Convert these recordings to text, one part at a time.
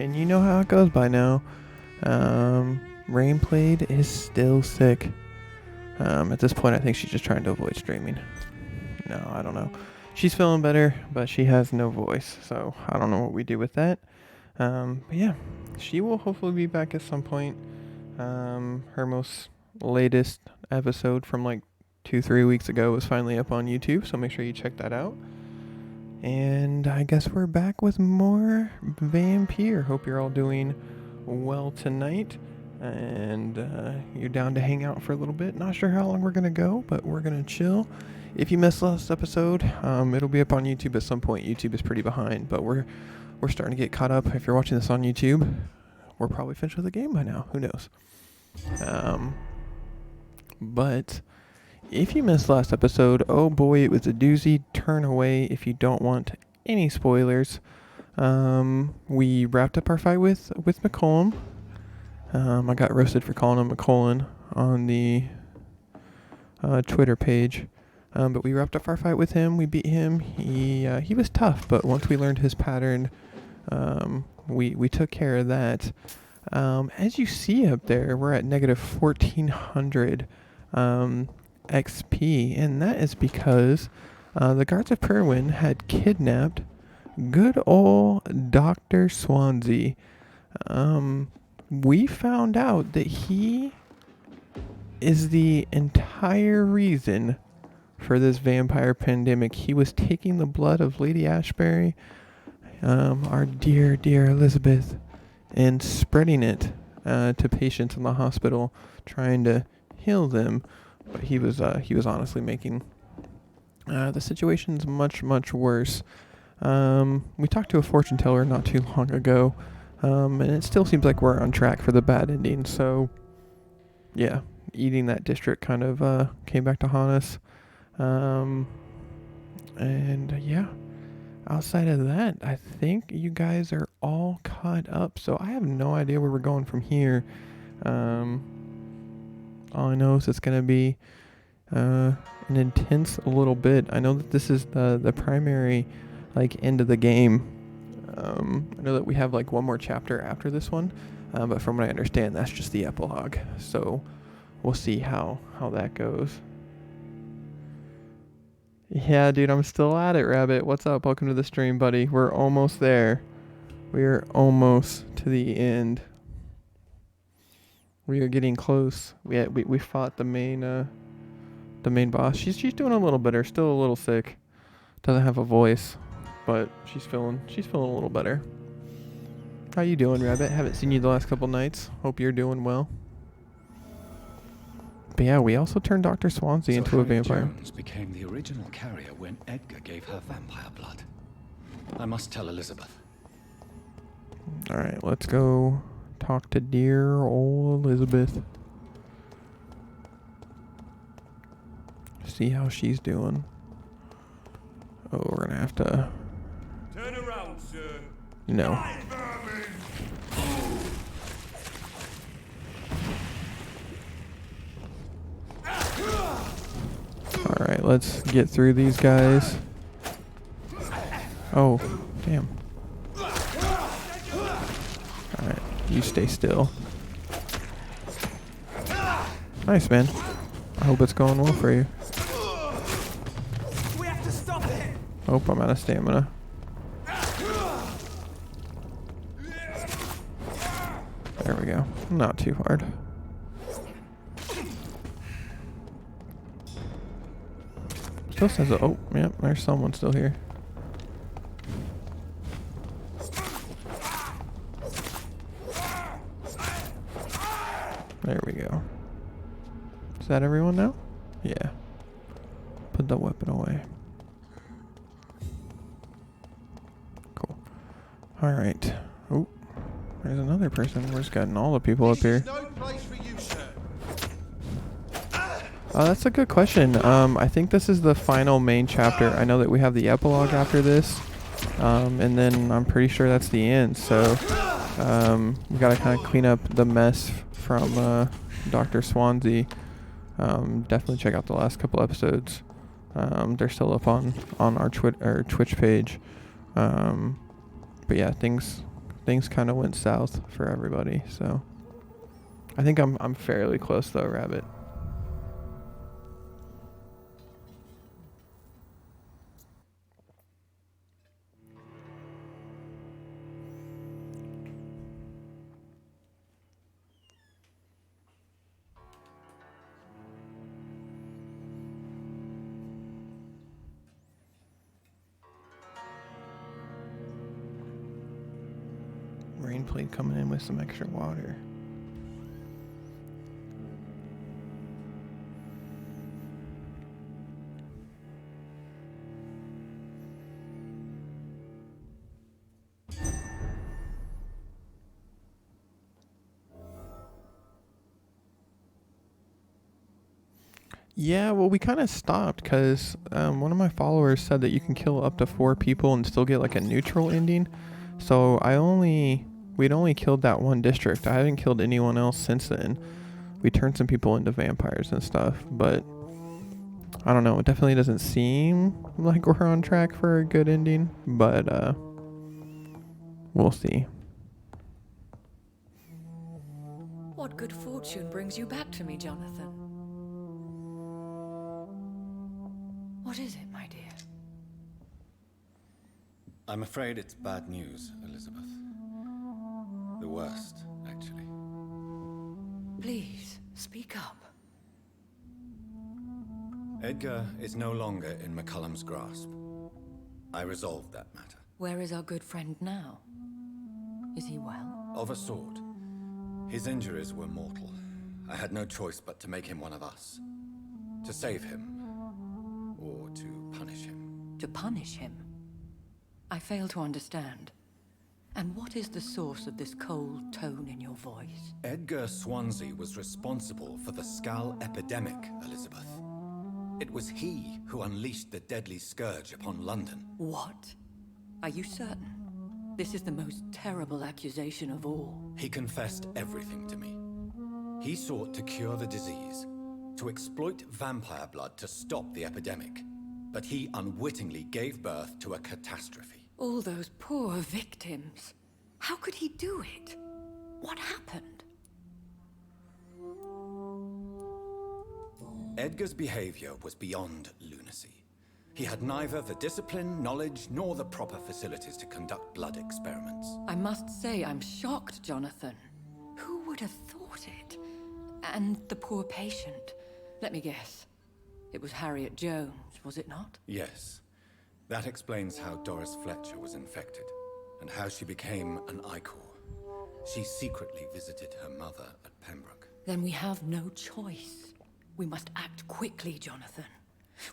and you know how it goes by now. Rainblade is still sick. At this point, I think she's just trying to avoid streaming. No, I don't know. She's feeling better, but she has no voice, so I don't know what we do with that. But yeah, she will hopefully be back at some point. Her most latest episode from like 2-3 weeks ago was finally up on YouTube, so make sure you check that out. And I guess we're back with more Vampyr. Hope you're all doing well tonight, and you're down to hang out for a little bit. Not sure how long we're gonna go, but we're gonna chill. If you missed last episode, it'll be up on YouTube at some point. YouTube is pretty behind, but we're starting to get caught up. If you're watching this on YouTube, we're probably finished with the game by now. Who knows? But if you missed last episode, oh boy, it was a doozy. Turn away if you don't want any spoilers. We wrapped up our fight with McCollum. I got roasted for calling him McCollum on the Twitter page. But we wrapped up our fight with him. We beat him. He was tough, but once we learned his pattern, we took care of that. As you see up there, we're at negative 1400 XP, and that is because the guards of Perwyn had kidnapped good old Dr. Swansea. We found out that he is the entire reason for this vampire pandemic. He was taking the blood of Lady Ashbury, our dear Elizabeth, and spreading it to patients in the hospital, trying to heal them. But he was honestly making the situations much worse. We talked to a fortune teller not too long ago, and it still seems like we're on track for the bad ending. So, yeah, eating that district kind of came back to haunt us. And yeah, outside of that, I think you guys are all caught up. So I have no idea where we're going from here. All I know is it's going to be an intense little bit. I know that this is the primary end of the game. I know that we have one more chapter after this one, but from what I understand, that's just the epilogue. So we'll see how that goes. Yeah, dude, I'm still at it, Rabbit. What's up? Welcome to the stream, buddy. We're almost there. We are almost to the end. We are getting close. We fought the main boss. She's doing a little better. Still a little sick. Doesn't have a voice, but she's feeling a little better. How you doing, Rabbit? Haven't seen you the last couple nights. Hope you're doing well. But yeah, we also turned Dr. Swansea into a vampire. Jones became the original carrier when Edgar gave her vampire blood. I must tell Elizabeth. All right, let's go talk to dear old Elizabeth. See how she's doing. Oh, we're gonna have to. Turn around, sir. No. Alright, let's get through these guys. Oh, damn. Alright, you stay still. Nice, man. I hope it's going well for you. We have to stop it. Hope I'm out of stamina. There we go. Not too hard. Still says, oh, yep, there's someone still here. There we go. Is that everyone now? Yeah. Put the weapon away. Cool. Alright. Oh, there's another person. We're just getting all the people up here. No place for you, sir. That's a good question. I think this is the final main chapter. I know that we have the epilogue after this, and then I'm pretty sure that's the end. So we gotta kind of clean up the mess from Dr. Swansea. Definitely check out the last couple episodes. They're still up on our Twitch page. But yeah, things things kind of went south for everybody. So I think I'm fairly close though, Rabbit. Rain plate coming in with some extra water. Yeah, well, we kind of stopped because one of my followers said that you can kill up to 4 people and still get like a neutral ending. So we'd only killed that one district. I haven't killed anyone else since then. We turned some people into vampires and stuff, but I don't know. It definitely doesn't seem like we're on track for a good ending, but we'll see. What good fortune brings you back to me, Jonathan? What is it, my dear? I'm afraid it's bad news, Elizabeth. The worst, actually. Please, speak up. Edgar is no longer in McCullum's grasp. I resolved that matter. Where is our good friend now? Is he well? Of a sort. His injuries were mortal. I had no choice but to make him one of us. To save him. Or to punish him. To punish him? I fail to understand. And what is the source of this cold tone in your voice? Edgar Swansea was responsible for the Skull epidemic, Elizabeth. It was he who unleashed the deadly scourge upon London. What? Are you certain? This is the most terrible accusation of all. He confessed everything to me. He sought to cure the disease, to exploit vampire blood to stop the epidemic. But he unwittingly gave birth to a catastrophe. All those poor victims. How could he do it? What happened? Edgar's behavior was beyond lunacy. He had neither the discipline, knowledge, nor the proper facilities to conduct blood experiments. I must say I'm shocked, Jonathan. Who would have thought it? And the poor patient. Let me guess. It was Harriet Jones, was it not? Yes. That explains how Doris Fletcher was infected, and how she became an Icor. She secretly visited her mother at Pembroke. Then we have no choice. We must act quickly, Jonathan.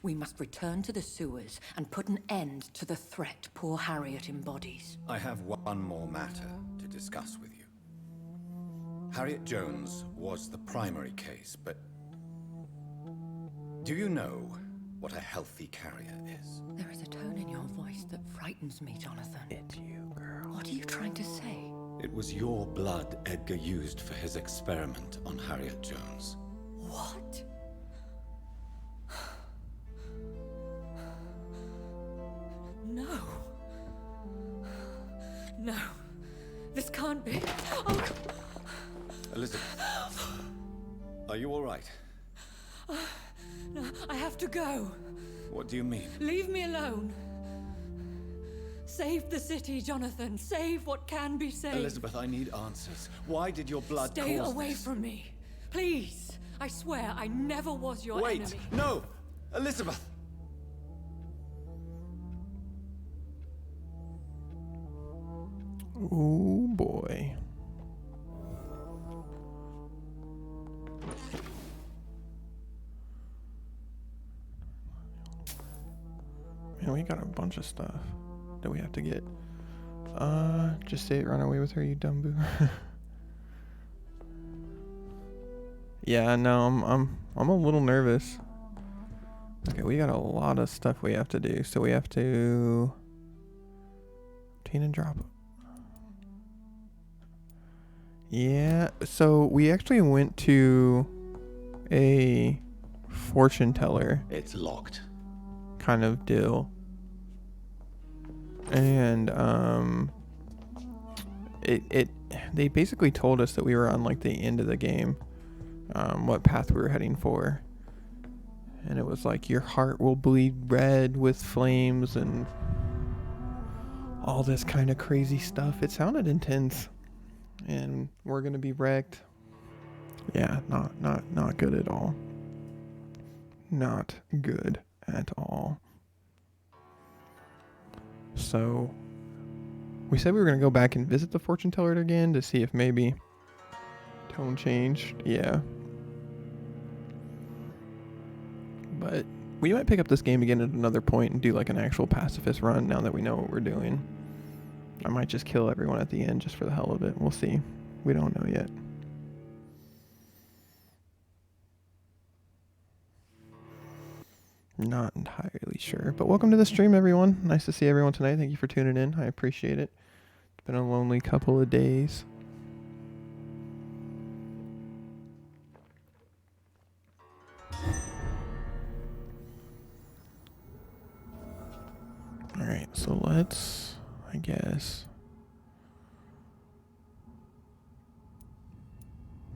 We must return to the sewers and put an end to the threat poor Harriet embodies. I have one more matter to discuss with you. Harriet Jones was the primary case, but do you know what a healthy carrier is? There is a tone in your voice that frightens me, Jonathan. It's you, girl. What are you trying to say? It was your blood Edgar used for his experiment on Harriet Jones. What? No. No. This can't be. Oh. Elizabeth, are you all right? No, I have to go. What do you mean? Leave me alone. Save the city, Jonathan. Save what can be saved. Elizabeth, I need answers. Why did your blood Stay cause away this? from me. Please. I swear I never was your Wait! enemy. No! Elizabeth! Oh boy. Man, we got a bunch of stuff that we have to get. Just say it, run away with her, you dumb boo. Yeah, no, I'm a little nervous. Okay, we got a lot of stuff we have to do. So we have to obtain and drop. Yeah, so we actually went to a fortune teller It's locked. kind of deal. And they basically told us that we were on like the end of the game, what path we were heading for. And it was like, your heart will bleed red with flames and all this kind of crazy stuff. It sounded intense. And we're gonna be wrecked. Yeah, not good at all. Not good at all. So we said we were gonna go back and visit the fortune teller again to see if maybe tone changed. Yeah. But we might pick up this game again at another point and do like an actual pacifist run now that we know what we're doing. I might just kill everyone at the end just for the hell of it. We'll see. We don't know yet. Not entirely sure. But welcome to the stream, everyone. Nice to see everyone tonight. Thank you for tuning in. I appreciate it. It's been a lonely couple of days. Alright, so let's, I guess,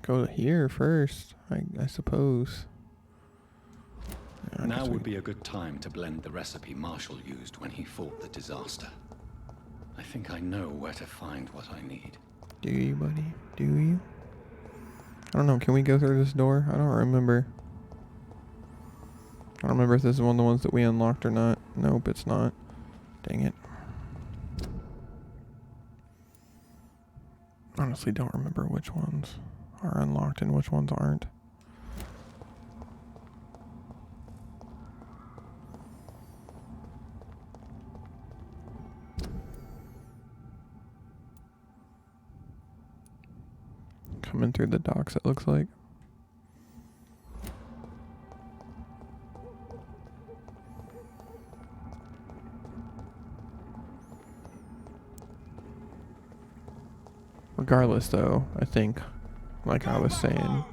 go to here first, I suppose. Yeah, Now would be a good time to blend the recipe Marshall used when he fought the disaster. I think I know where to find what I need. Do you, buddy? Do you? I don't know. Can we go through this door? I don't remember. I don't remember if this is one of the ones that we unlocked or not. Nope, it's not. Dang it. Honestly, don't remember which ones are unlocked and which ones aren't. Coming through the docks, it looks like. Regardless, though, I think, like I was saying,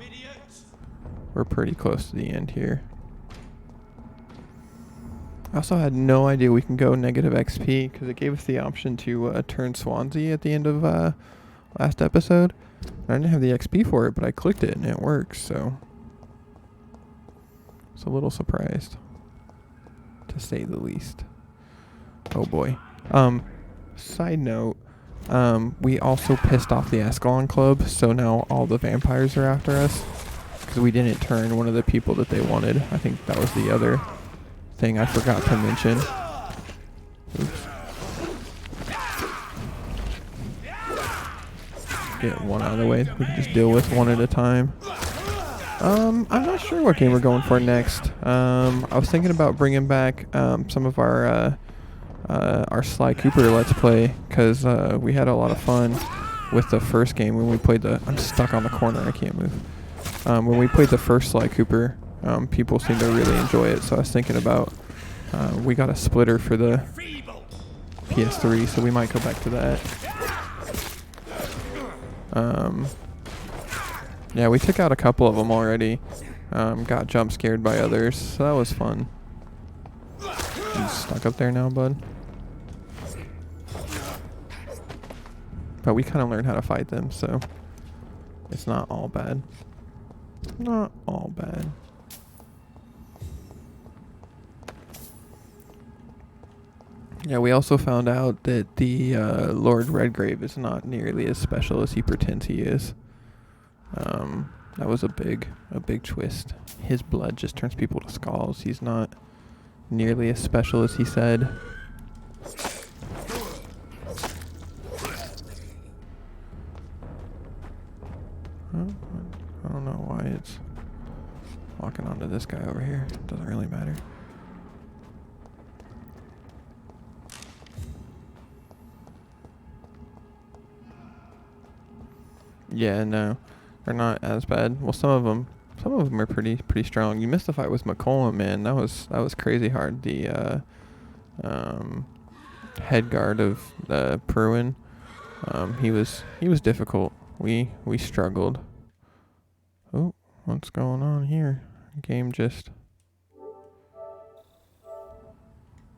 we're pretty close to the end here. I also had no idea we can go negative XP because it gave us the option to turn Swansea at the end of last episode. I didn't have the XP for it, but I clicked it and it works, so I was a little surprised, to say the least. Oh boy. Side note, we also pissed off the Ascalon Club, so now all the vampires are after us because we didn't turn one of the people that they wanted. I think that was the other thing I forgot to mention. Oops. Get one out of the way. We can just deal with one at a time. I'm not sure what game we're going for next. I was thinking about bringing back some of our Sly Cooper Let's Play, because we had a lot of fun with the first game when we played the... I'm stuck on the corner, I can't move. When we played the first Sly Cooper, people seemed to really enjoy it, so I was thinking about... we got a splitter for the PS3, so we might go back to that. Yeah, we took out a couple of them already. Got jump scared by others, so that was fun. You stuck up there now, bud? But we kind of learned how to fight them, so it's not all bad. Not all bad. Yeah, we also found out that the Lord Redgrave is not nearly as special as he pretends he is. That was a big twist. His blood just turns people to skulls. He's not nearly as special as he said. I don't know why it's walking onto this guy over here. Doesn't really matter. Yeah, no, they're not as bad. Well, some of them are pretty strong. You missed the fight with McCollum, man. That was crazy hard. The head guard of the Pruin, he was difficult. We struggled. Oh, what's going on here? Game just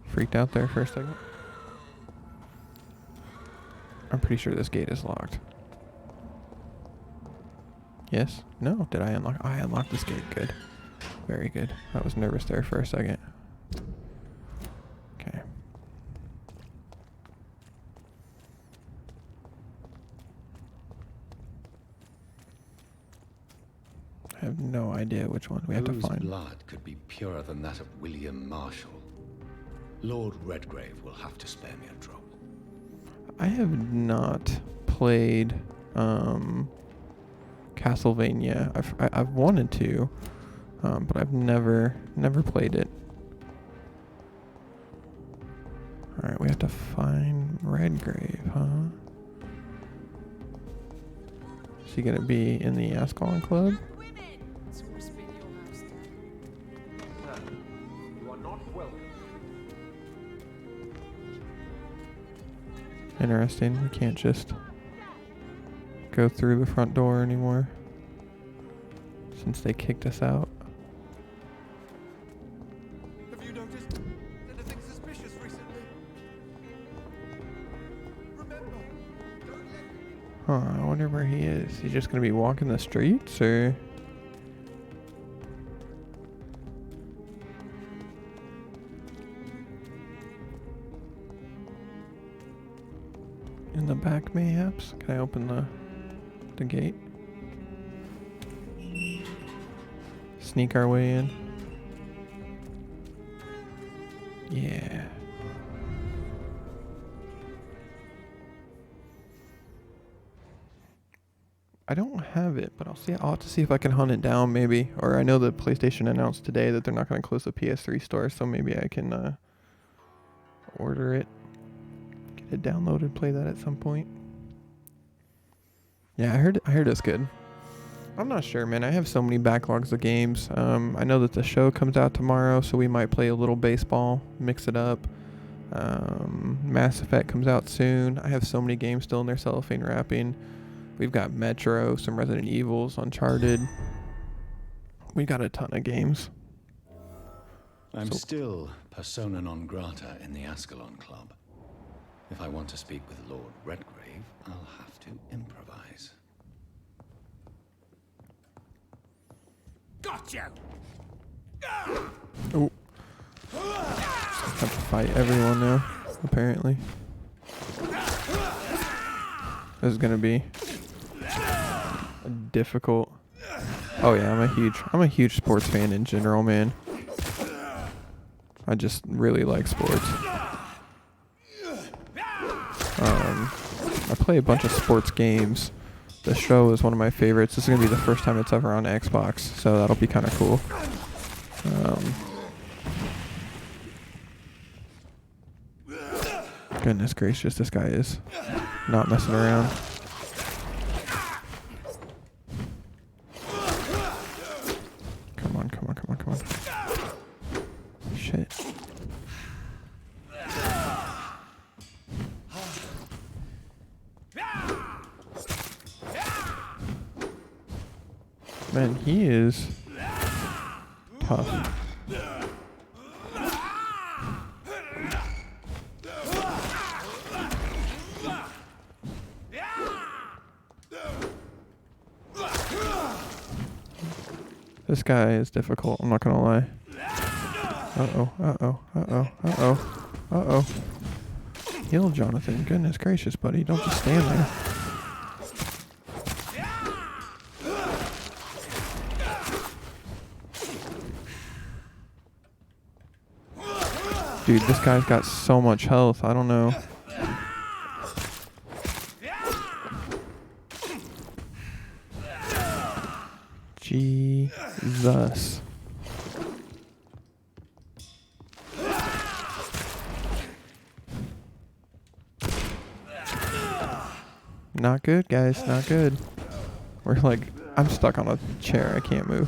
freaked out there for a second. I'm pretty sure this gate is locked. Yes? No? Did I unlock? I unlocked this gate. Good. Very good. I was nervous there for a second. Okay. I have no idea which one we have to Whose find. blood could be purer than that of William Marshall? Lord Redgrave will have to spare me a trouble. I have not played Castlevania. I've wanted to, but I've never played it. All right, we have to find Redgrave, huh? Is he gonna be in the Ascalon Club? Interesting. We can't just go through the front door anymore since they kicked us out. Have you noticed anything suspicious recently? Remember, don't let Huh, I wonder where he is. He's just gonna be walking the streets, or? In the back, mayhaps? Can I open the gate? Sneak our way in. Yeah. I don't have it, but I'll have to see if I can hunt it down maybe. Or I know that PlayStation announced today that they're not going to close the PS3 store, so maybe I can order it. Get it downloaded, play that at some point. Yeah, I heard it's good. I'm not sure, man. I have so many backlogs of games. I know that the show comes out tomorrow, so we might play a little baseball, mix it up. Mass Effect comes out soon. I have so many games still in their cellophane wrapping. We've got Metro, some Resident Evils, Uncharted. We got a ton of games. I'm still persona non grata in the Ascalon Club. If I want to speak with Lord Redgrave, I'll have to improvise. Got you! Oh. Have to fight everyone now, apparently. This is gonna be difficult. Oh yeah, I'm a huge sports fan in general, man. I just really like sports. I play a bunch of sports games. The show is one of my favorites. This is gonna be the first time it's ever on Xbox, so that'll be kind of cool. Goodness gracious, this guy is not messing around. Come on, come on, come on, come on. Shit. Man, he is tough. This guy is difficult, I'm not gonna lie. Uh-oh, uh-oh, uh-oh, uh-oh, uh-oh. Heal, Jonathan. Goodness gracious, buddy. Don't just stand there. Dude, this guy's got so much health. I don't know. Jesus. Not good, guys. Not good. We're like, I'm stuck on a chair. I can't move.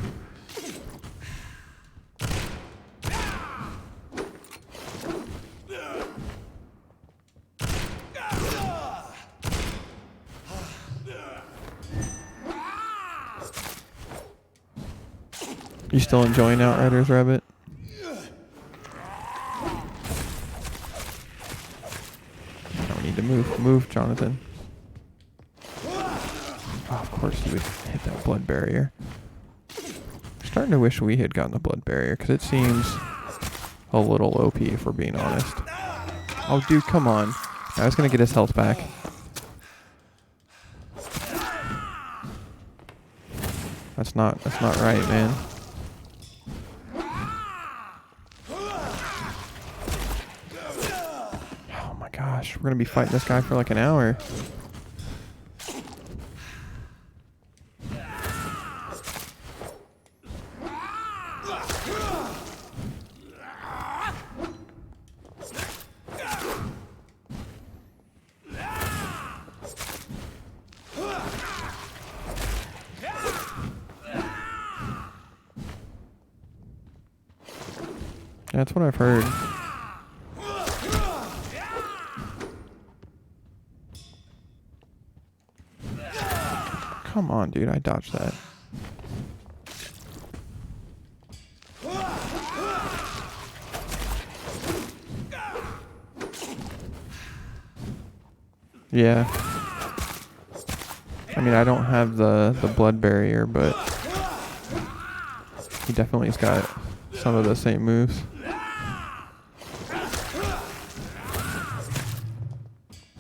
You still enjoying Outriders, Rabbit? I don't need to move. Move, Jonathan. Oh, of course he would hit that blood barrier. Starting to wish we had gotten the blood barrier, because it seems a little OP if we're being honest. Oh, dude, come on. I was going to get his health back. That's not right, man. Oh my gosh, we're going to be fighting this guy for like an hour. That's what I've heard. Come on, dude. I dodged that. Yeah. I mean, I don't have the blood barrier, but he definitely has got some of the same moves.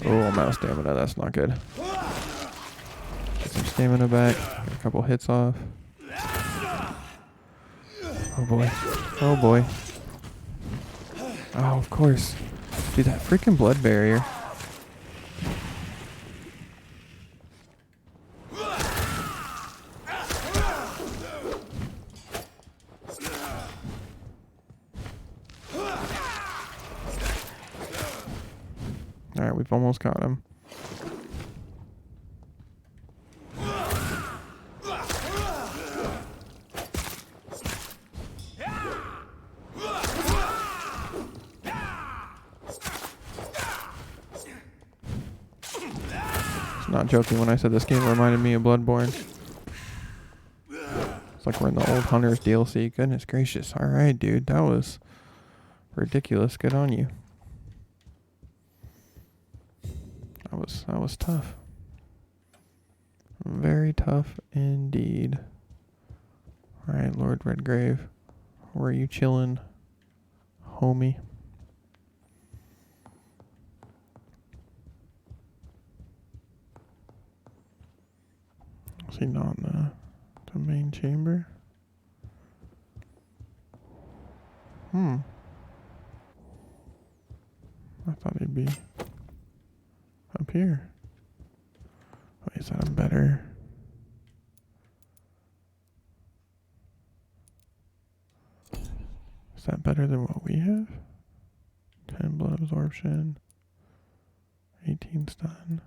Oh, I'm out of stamina. That's not good. Get some stamina back. Get a couple hits off. Oh boy. Oh boy. Oh, of course. Dude, that freaking blood barrier. Alright, we've almost got him. Not joking when I said this game reminded me of Bloodborne. It's like we're in the old Hunters DLC. Goodness gracious. Alright, dude. That was ridiculous. Good on you. That was tough. Very tough indeed. Alright, Lord Redgrave. Where are you chilling, homie? Is he not in the main chamber? I thought he'd be up here. Wait, is that a better? Is that better than what we have? 10 blood absorption. 18 stun.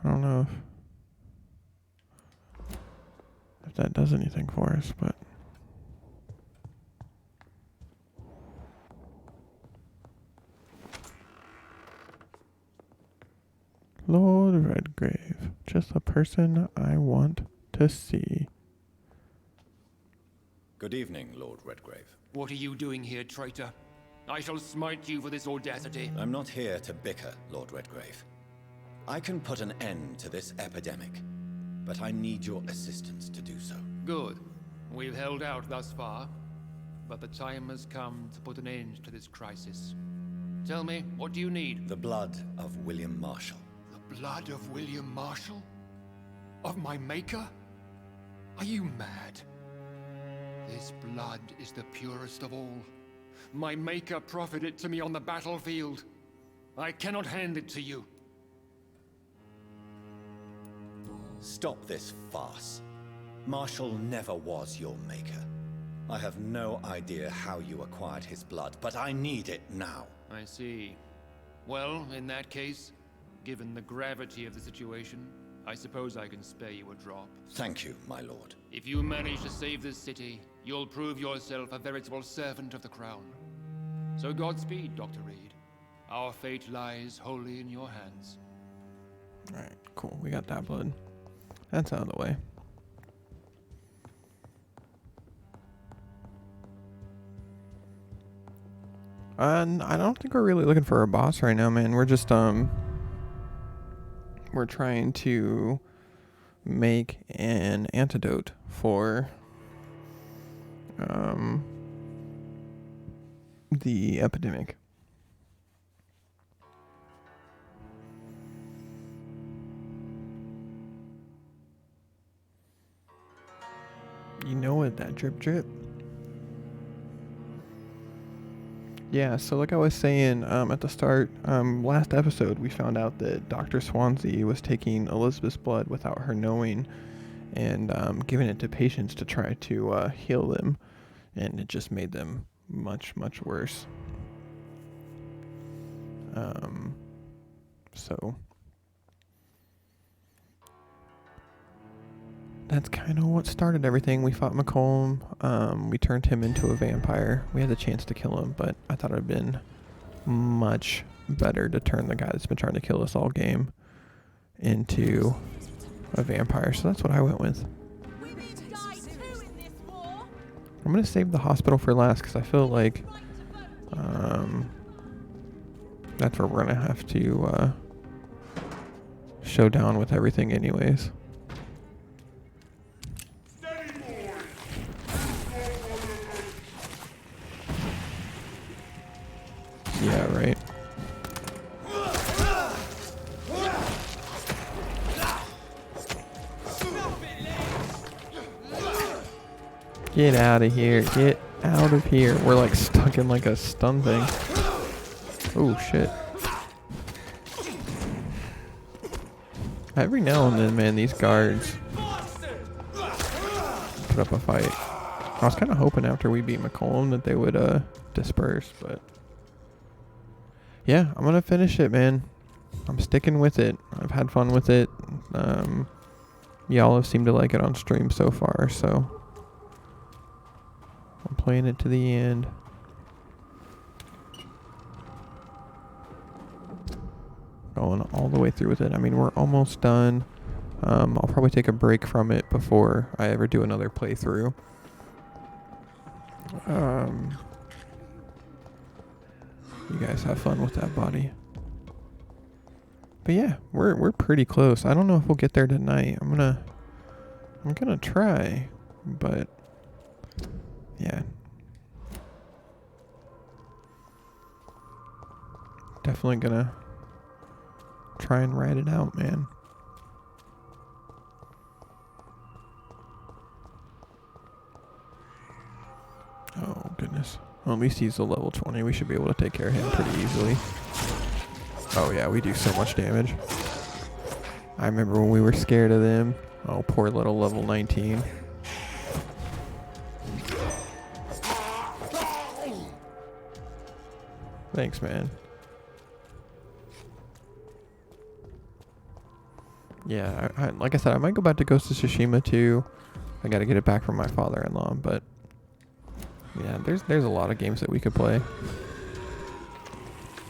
I don't know if that does anything for us, but Lord Redgrave, just the person I want to see. Good evening, Lord Redgrave. What are you doing here, traitor? I shall smite you for this audacity. I'm not here to bicker, Lord Redgrave. I can put an end to this epidemic, but I need your assistance to do so. Good. We've held out thus far, but the time has come to put an end to this crisis. Tell me, what do you need? The blood of William Marshall. The blood of William Marshall? Of my maker? Are you mad? This blood is the purest of all. My maker proffered it to me on the battlefield. I cannot hand it to you. Stop this farce. Marshall never was your maker. I have no idea how you acquired his blood, but I need it now. I see. Well, in that case, given the gravity of the situation, I suppose I can spare you a drop. Thank you, my lord. If you manage to save this city, you'll prove yourself a veritable servant of the crown. So Godspeed, Dr. Reed. Our fate lies wholly in your hands. Alright, cool. We got that blood. That's out of the way. And I don't think we're really looking for a boss right now, man. We're just we're trying to make an antidote for the epidemic. You know it, that drip drip. Yeah, so like I was saying at the start, last episode we found out that Dr. Swansea was taking Elizabeth's blood without her knowing and giving it to patients to try to heal them, and it just made them much, much worse. So that's kind of what started everything. We fought McCollum. We turned him into a vampire. We had the chance to kill him, but I thought it would have been much better to turn the guy that's been trying to kill us all game into a vampire. So that's what I went with. I'm going to save the hospital for last because I feel like that's where we're going to have to show down with everything anyways. Yeah, right. Get out of here. Get out of here. We're like stuck in like a stun thing. Oh shit. Every now and then, man, these guards put up a fight. I was kind of hoping after we beat McCollum that they would disperse, but yeah, I'm gonna finish it, man. I'm sticking with it. I've had fun with it. Y'all have seemed to like it on stream so far, so I'm playing it to the end. Going all the way through with it. I mean, we're almost done. I'll probably take a break from it before I ever do another playthrough. You guys have fun with that body. But yeah, we're pretty close. I don't know if we'll get there tonight. I'm gonna try, but yeah. Definitely gonna try and ride it out, man. Oh goodness. Well, at least he's a level 20. We should be able to take care of him pretty easily. Oh yeah, we do so much damage. I remember when we were scared of them. Oh, poor little level 19. Thanks, man. Yeah, I like I said, I might go back to Ghost of Tsushima too. I gotta get it back from my father-in-law, but yeah, there's a lot of games that we could play.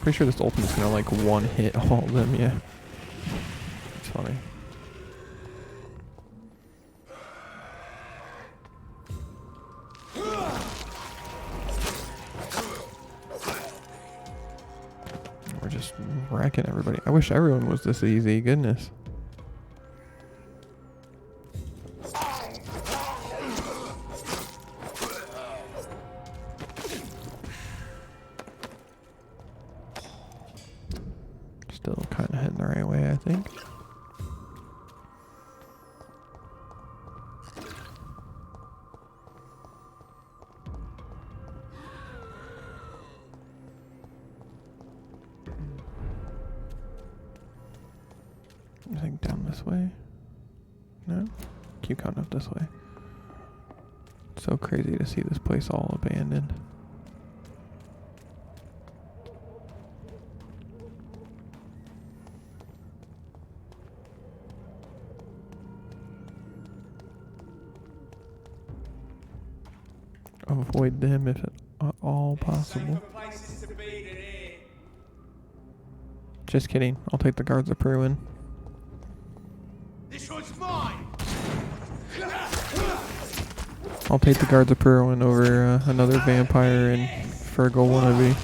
Pretty sure this ultimate's gonna like one hit all of them, yeah. It's funny. We're just wrecking everybody. I wish everyone was this easy, goodness. Still kind of heading the right way, I think. I think down this way. No? Keep going up this way. It's so crazy to see this place all abandoned. Avoid them if at all possible. Just kidding. I'll take the guards of Pruin. This one's mine. I'll take the guards of Pruin over another vampire and Fergal wannabe.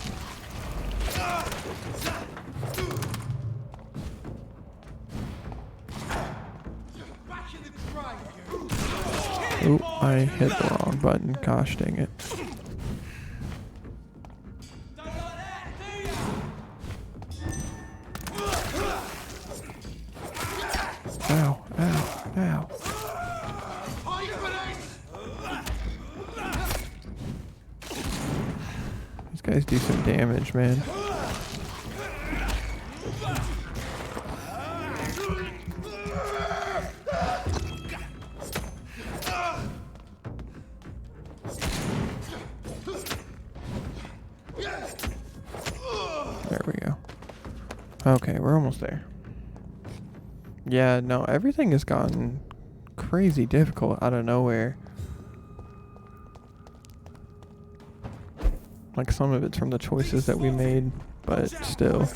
Oop, I hit the wrong button. Gosh dang it. Ow, ow, ow. These guys do some damage, man. There we go. Okay, we're almost there. Yeah, no, everything has gotten crazy difficult out of nowhere. Like, some of it's from the choices that we made, but still.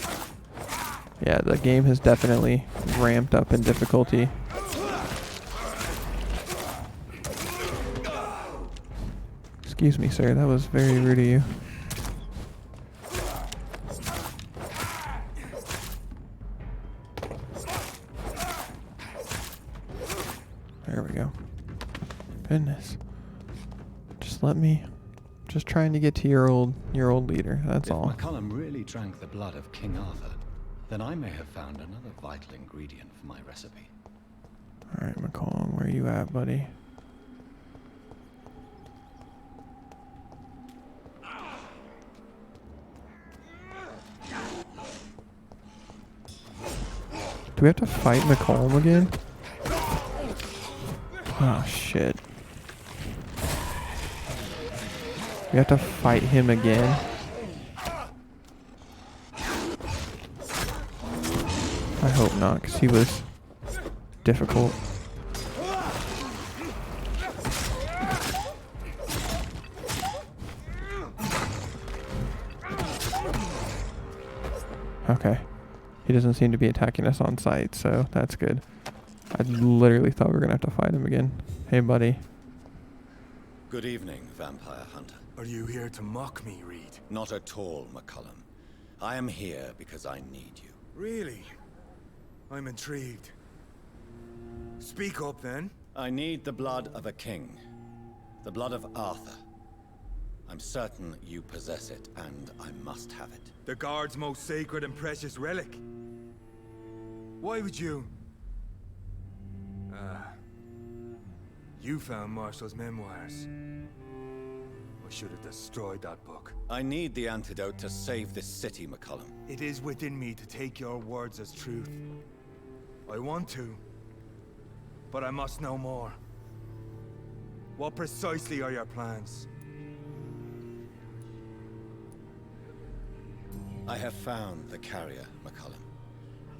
Yeah, the game has definitely ramped up in difficulty. Excuse me, sir, that was very rude of you. There we go. Goodness. Just let me... Just trying to get to your old leader, that's all. If McCullum really drank the blood of King Arthur, then I may have found another vital ingredient for my recipe. Alright, McCullum, where you at, buddy? Do we have to fight McCullum again? Oh, shit. We have to fight him again? I hope not, because he was difficult. Okay. He doesn't seem to be attacking us on sight, so that's good. I literally thought we were going to have to fight him again. Hey, buddy. Good evening, vampire hunter. Are you here to mock me, Reed? Not at all, McCullum. I am here because I need you. Really? I'm intrigued. Speak up, then. I need the blood of a king. The blood of Arthur. I'm certain you possess it, and I must have it. The guard's most sacred and precious relic. Why would you... You found Marshall's memoirs. I should have destroyed that book. I need the antidote to save this city, McCullum. It is within me to take your words as truth. I want to, but I must know more. What precisely are your plans? I have found the carrier, McCullum.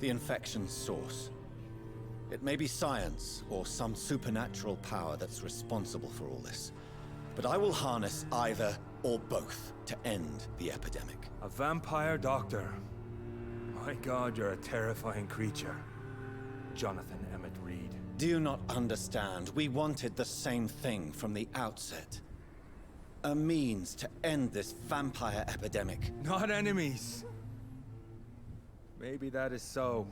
The infection's source. It may be science or some supernatural power that's responsible for all this. But I will harness either or both to end the epidemic. A vampire doctor. My God, you're a terrifying creature. Jonathan Emmett Reed. Do you not understand? We wanted the same thing from the outset. A means to end this vampire epidemic. Not enemies. Maybe that is so.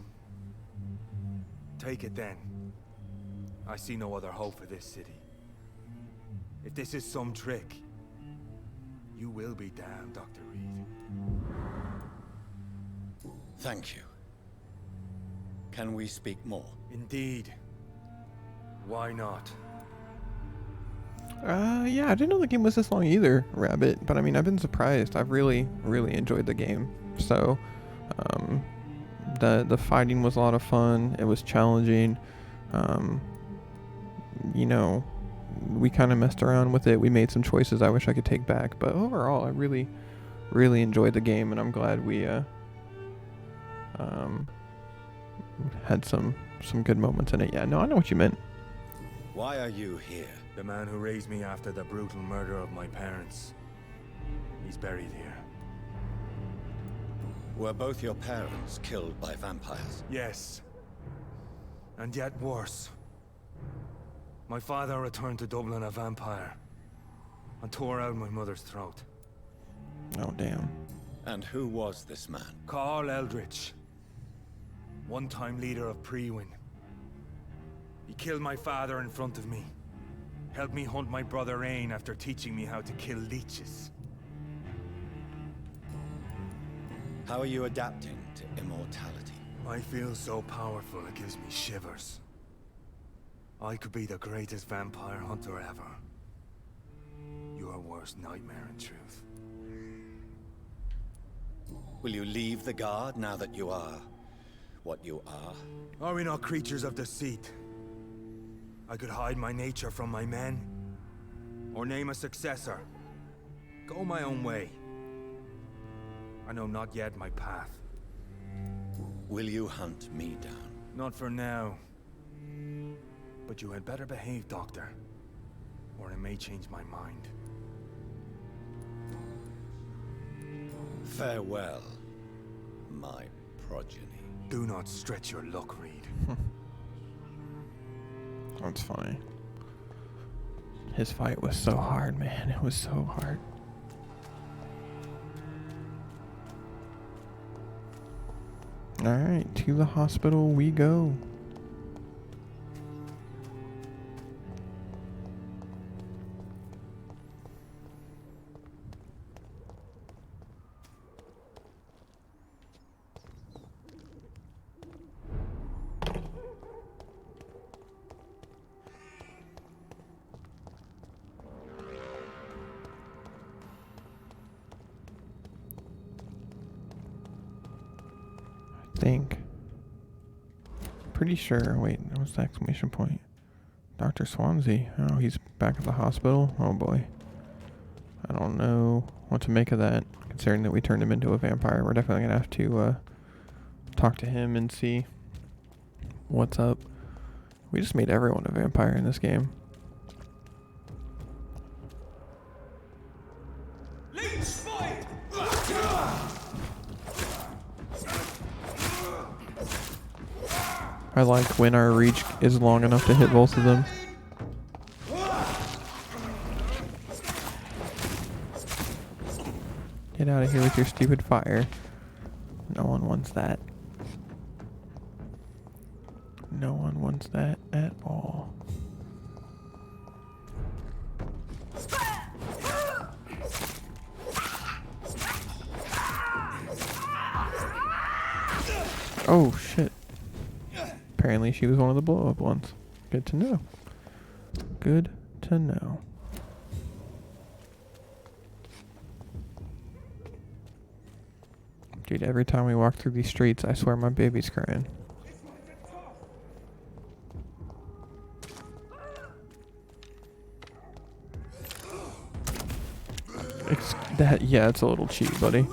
Take it then. I see no other hope for this city. If this is some trick, you will be damned, Dr. Reed. Thank you. Can we speak more? Indeed. Why not? Yeah, I didn't know the game was this long either, Rabbit. But I mean, I've been surprised. I've really enjoyed the game. So, the fighting was a lot of fun. It was challenging. You know, we kind of messed around with it. We made some choices I wish I could take back. But overall, I really enjoyed the game, and I'm glad we had some good moments in it. Yeah, no, I know what you meant. Why are you here? The man who raised me after the brutal murder of my parents. He's buried here. Were both your parents killed by vampires? Yes. And yet worse. My father returned to Dublin a vampire and tore out my mother's throat. Oh, damn. And who was this man? Carl Eldritch. One-time leader of Prewin. He killed my father in front of me. Helped me hunt my brother Ain after teaching me how to kill leeches. How are you adapting to immortality? I feel so powerful it gives me shivers. I could be the greatest vampire hunter ever. Your worst nightmare, in truth. Will you leave the Guard now that you are what you are? Are we not creatures of deceit? I could hide my nature from my men, or name a successor. Go my own way. I know not yet my path. Will you hunt me down? Not for now. But you had better behave, Doctor, or I may change my mind. Farewell, my progeny. Do not stretch your luck, Reed. That's funny. His fight was so hard, man. It was so hard. Alright, to the hospital we go. Think. Pretty sure. Wait, what's the exclamation point? Dr. Swansea. Oh, he's back at the hospital. Oh boy. I don't know what to make of that, considering that we turned him into a vampire. We're definitely gonna have to talk to him and see what's up. We just made everyone a vampire in this game. I like when our reach is long enough to hit both of them. Get out of here with your stupid fire. No one wants that. No one wants that at all. Oh shit. Apparently she was one of the blow-up ones. Good to know. Good to know. Dude, every time we walk through these streets, I swear my baby's crying. Yeah, it's a little cheap, buddy.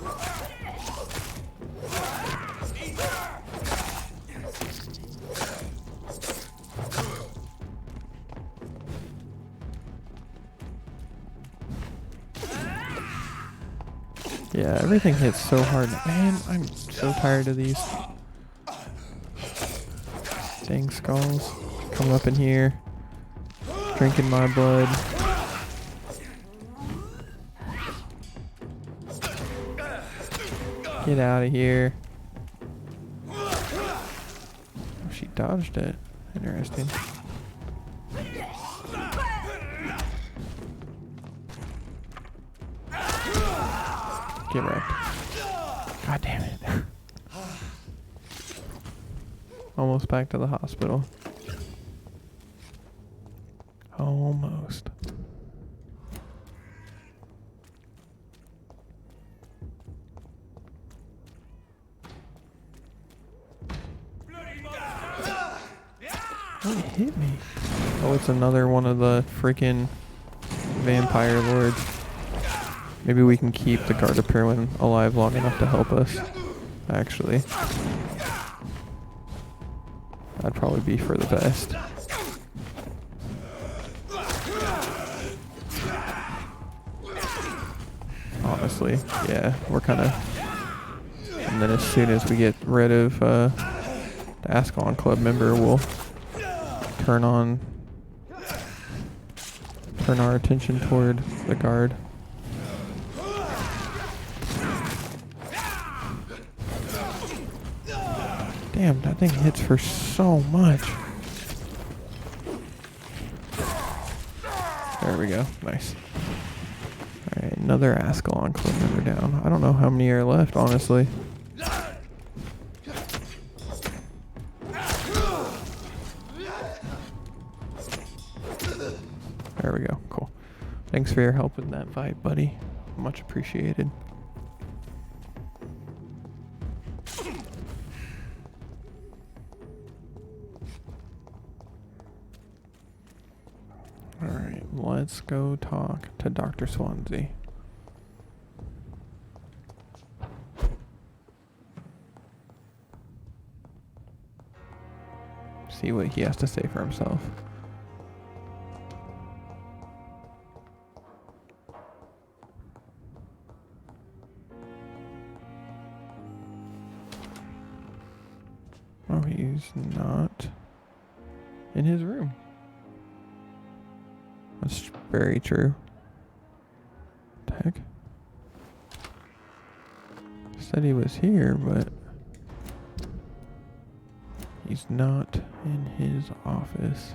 Yeah, everything hits so hard. Man, I'm so tired of these dang skulls. Come up in here, drinking my blood. Get out of here. Oh, she dodged it. Interesting. Get wrecked. God damn it. Almost back to the hospital. Almost. What hit me? Oh, it's another one of the freaking vampire lords. Maybe we can keep the Gardaperwin alive long enough to help us. Actually, that'd probably be for the best. Honestly, yeah, we're kind of... And then as soon as we get rid of the Ascalon Club member, we'll turn our attention toward the guard. Damn, that thing hits for so much. There we go. Nice. Alright, another Ascalon club member down. I don't know how many are left, honestly. There we go. Cool. Thanks for your help in that fight, buddy. Much appreciated. Alright, let's go talk to Dr. Swansea. See what he has to say for himself. Oh, he's not in his room. That's very true. What the heck? Said he was here, but he's not in his office.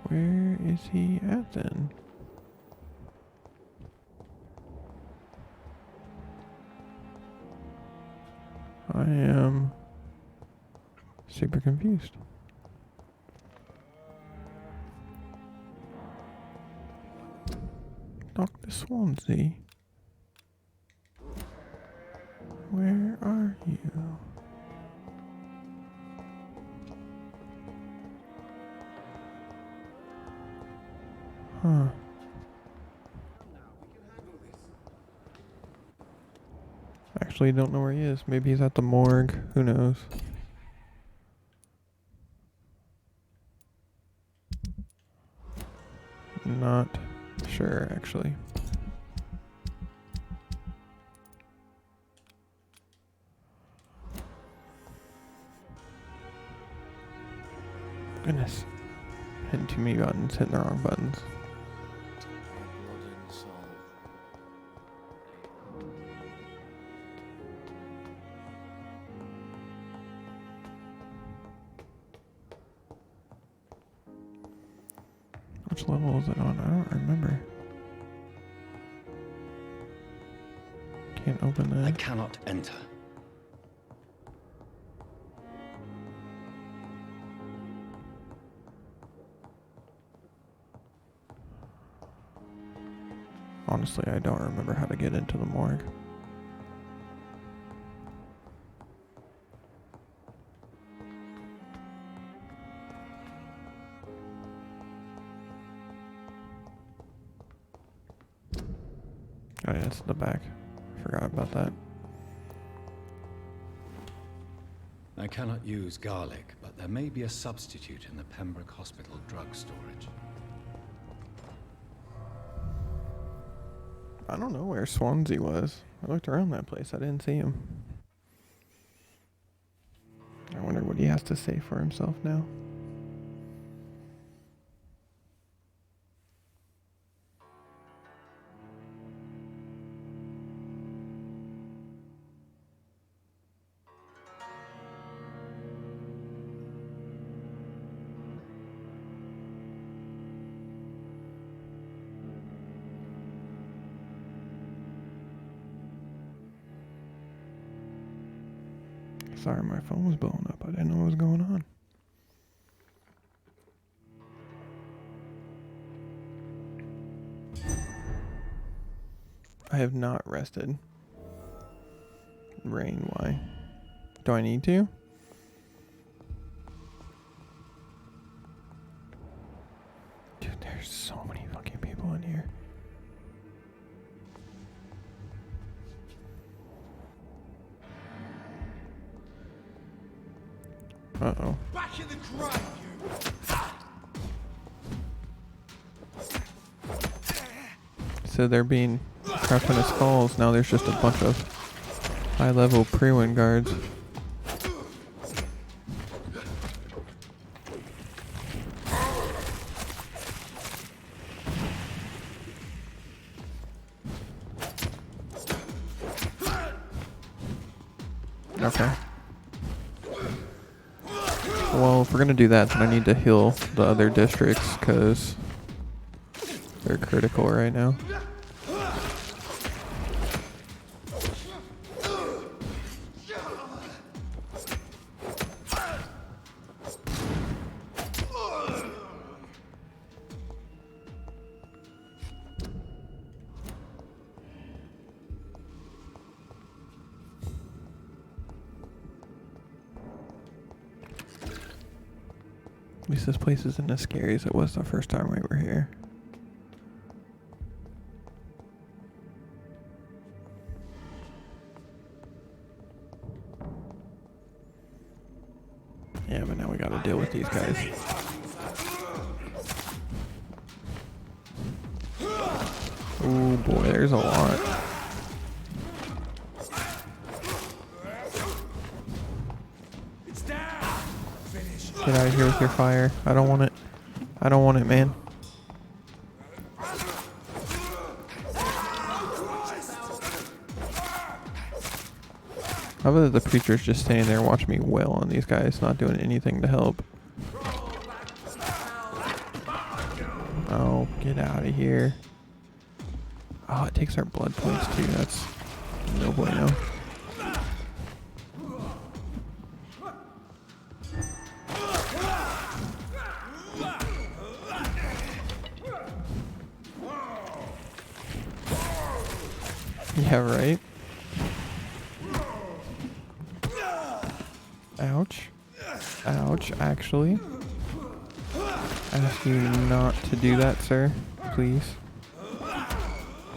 Where is he at then? I am super confused. Dr. Swansea, where are you? Huh. Actually, don't know where he is. Maybe he's at the morgue. Who knows? Not sure, actually. Goodness. Hitting too many buttons, hitting the wrong buttons. Which level is it on? I don't remember. Can't open that. I cannot enter. Honestly, I don't remember how to get into the morgue. Oh yeah, it's the back. Forgot about that. I cannot use garlic, but there may be a substitute in the Pembroke Hospital drug storage. I don't know where Swansea was. I looked around that place. I didn't see him. I wonder what he has to say for himself now. Sorry, my phone was blowing up. I didn't know what was going on. I have not rested. Rain, why? Do I need to? Dude, there's so many fucking people in here. Uh-oh. Back in the grind, So they're being trapped in his skulls. Now there's just a bunch of high-level pre-win guards. Okay. Well, if we're gonna do that, then I need to heal the other districts because they're critical right now. At least this place isn't as scary as it was the first time we were here. Yeah, but now we gotta deal with these guys. Oh boy, there's a lot. Get out of here with your fire. I don't want it. I don't want it, man. How about the preacher's just standing there watching me wail on these guys, not doing anything to help? Oh, get out of here. Oh, it takes our blood points too. That's no bueno. Yeah, right? Ouch. Ouch, actually. I ask you not to do that, sir. Please.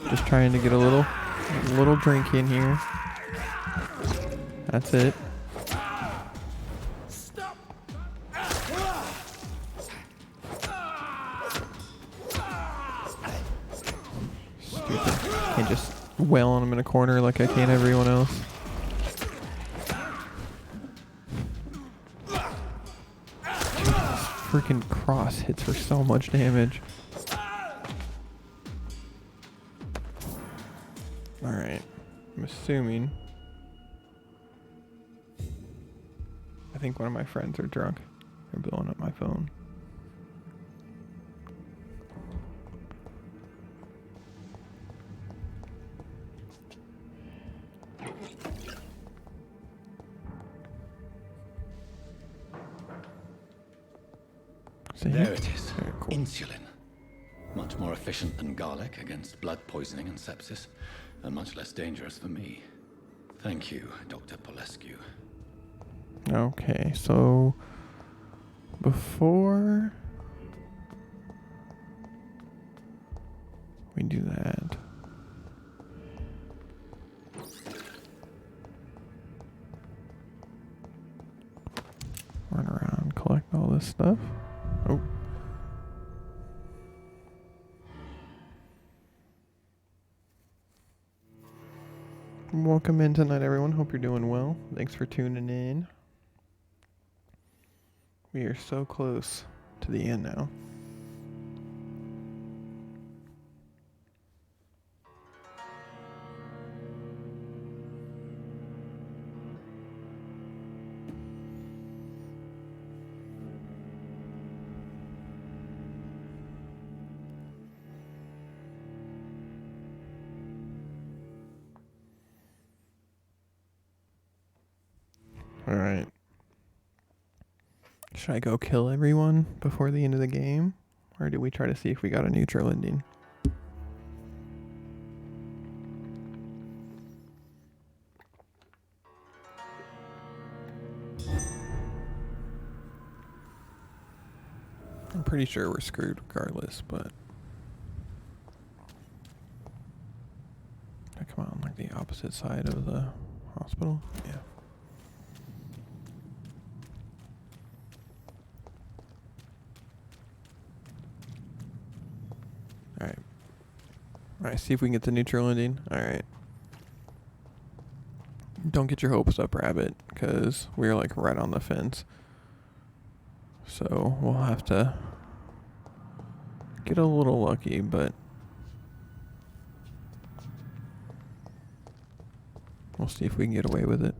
Just trying to get a little drink in here. That's it. Stupid. Can't just wail on him in a corner like I can everyone else. Freaking cross hits for so much damage. Alright. I'm assuming. I think one of my friends are drunk. They're blowing up my phone. There it is. Very cool. Insulin. Much more efficient than garlic against blood poisoning and sepsis, and much less dangerous for me. Thank you, Dr. Polescu. Okay, so before we do that, run around, collect all this stuff. Oh. Welcome in tonight, everyone. Hope you're doing well. Thanks for tuning in. We are so close to the end now. Alright. Should I go kill everyone before the end of the game? Or do we try to see if we got a neutral ending? I'm pretty sure we're screwed regardless, but... I come out on like the opposite side of the hospital? Yeah. Alright. Alright, see if we can get the neutral ending. Alright. Don't get your hopes up, Rabbit, because we're like right on the fence. So we'll have to get a little lucky, but we'll see if we can get away with it.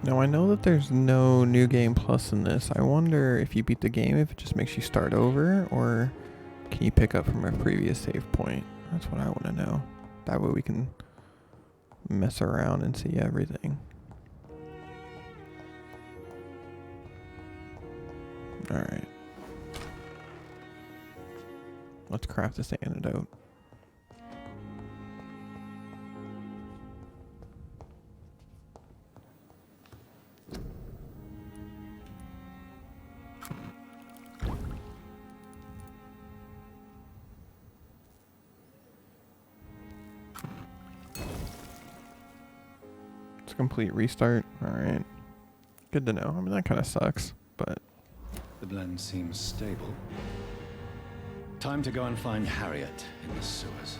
Now I know that there's no new game plus in this. I wonder if you beat the game, if it just makes you start over, or can you pick up from a previous save point? That's what I want to know. That way we can mess around and see everything. Alright. Let's craft this antidote. It's a complete restart. Alright. Good to know. I mean, that kind of sucks, but... The blend seems stable. Time to go and find Harriet in the sewers.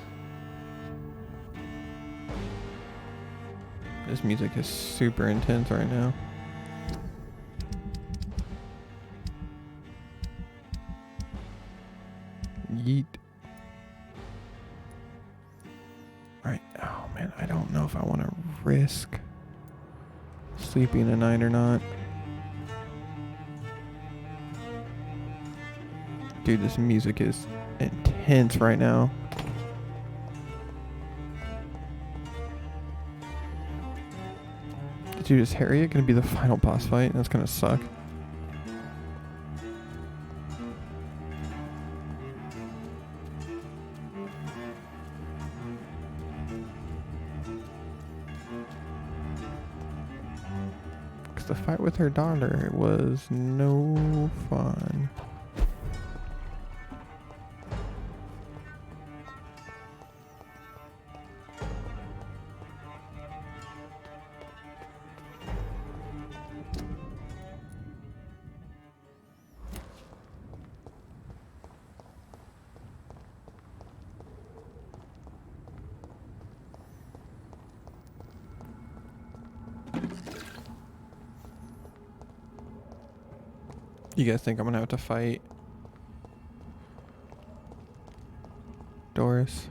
This music is super intense right now. Yeet. Right. Oh man, I don't know if I want to risk sleeping tonight or not. Dude, this music is intense right now. Dude, is Harriet gonna be the final boss fight? That's gonna suck. Because the fight with her daughter was no fun. You guys think I'm gonna have to fight Doris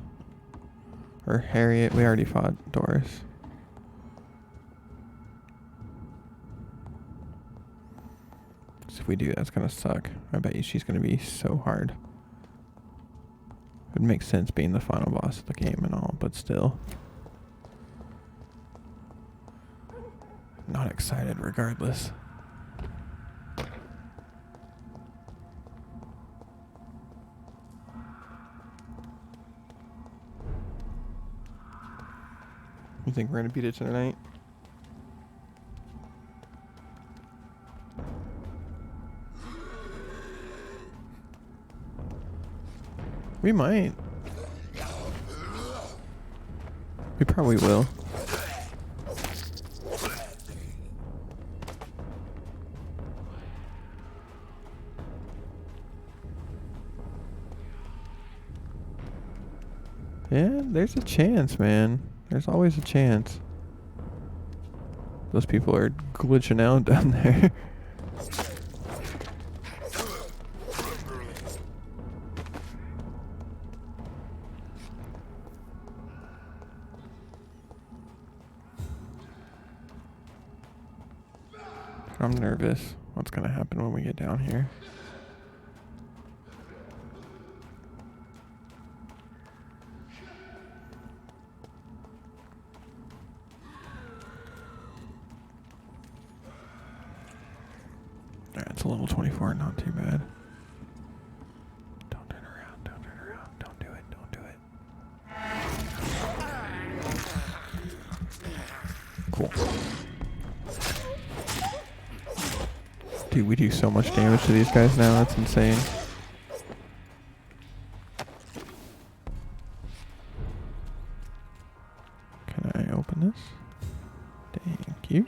or Harriet? We already fought Doris. So if we do, that's gonna suck. I bet you she's gonna be so hard. It would make sense being the final boss of the game and all, but still. Not excited regardless. You think we're gonna beat it tonight? We might. We probably will. Yeah, there's a chance, man. There's always a chance. Those people are glitching out down there. I'm nervous. What's gonna happen when we get down here? Alright, it's a level 24, not too bad. Don't turn around, don't turn around, don't do it, don't do it. Cool. Dude, we do so much damage to these guys now, that's insane. Can I open this? Thank you.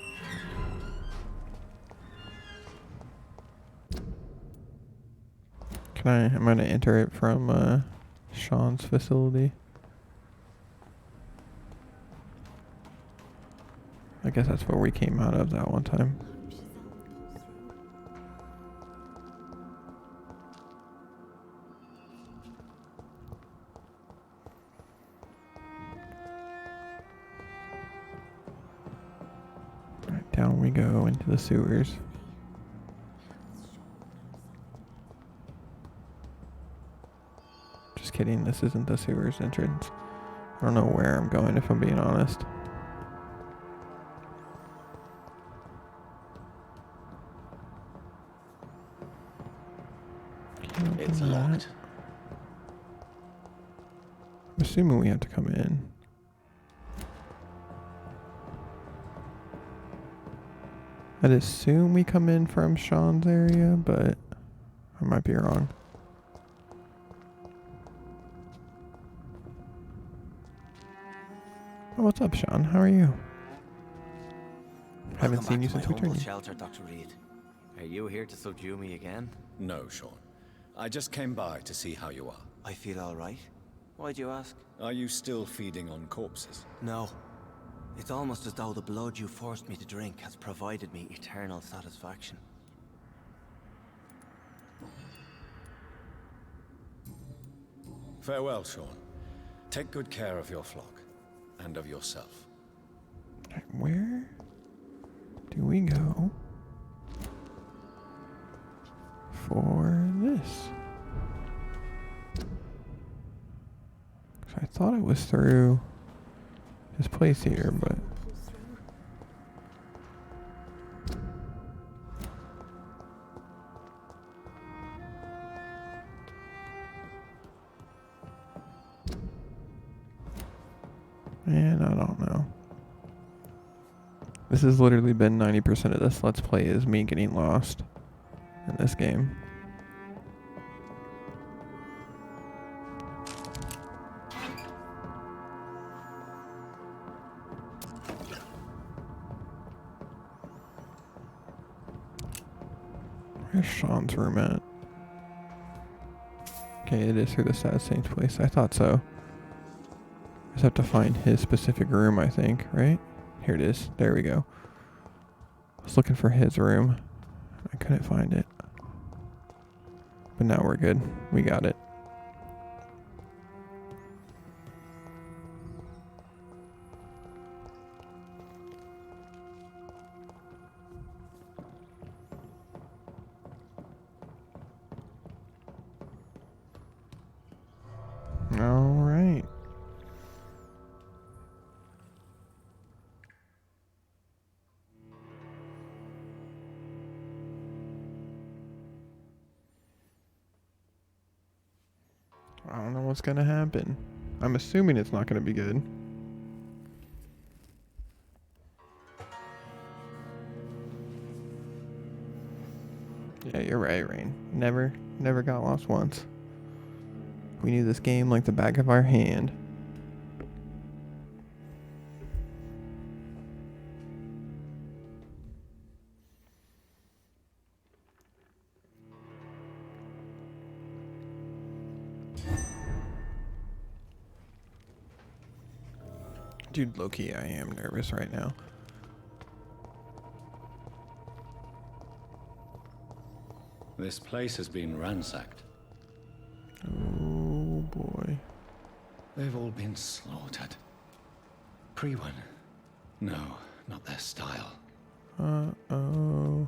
I'm gonna enter it from Sean's facility. I guess that's where we came out of that one time. Alright, down we go into the sewers. Just kidding, this isn't the sewers entrance. I don't know where I'm going if I'm being honest. It's locked. I'm assuming we have to come in. I'd assume we come in from Sean's area, but I might be wrong. Oh, what's up, Sean? How are you? Haven't Welcome seen back you to my since we humble turned. shelter, Dr. Reed. Are you here to subdue me again? No, Sean. I just came by to see how you are. I feel all right. Why'd you ask? Are you still feeding on corpses? No. It's almost as though the blood you forced me to drink has provided me eternal satisfaction. Farewell, Sean. Take good care of your flock and of yourself. Where do we go for this? I thought it was through this place here, but man, I don't know. This has literally been 90% of this Let's Play is me getting lost in this game. Where's Sean's room at? Okay, it is through the Sad Saints place. I thought so. Just have to find his specific room, I think, right? Here it is. There we go. I was looking for his room. I couldn't find it. But now we're good. We got it. All right. I don't know what's gonna happen. I'm assuming it's not gonna be good. Yeah, you're right, Rain. Never got lost once. We knew this game like the back of our hand. Dude, low-key, I am nervous right now. This place has been ransacked. Oh boy. They've all been slaughtered. Pre-one. No, not their style. Uh-oh.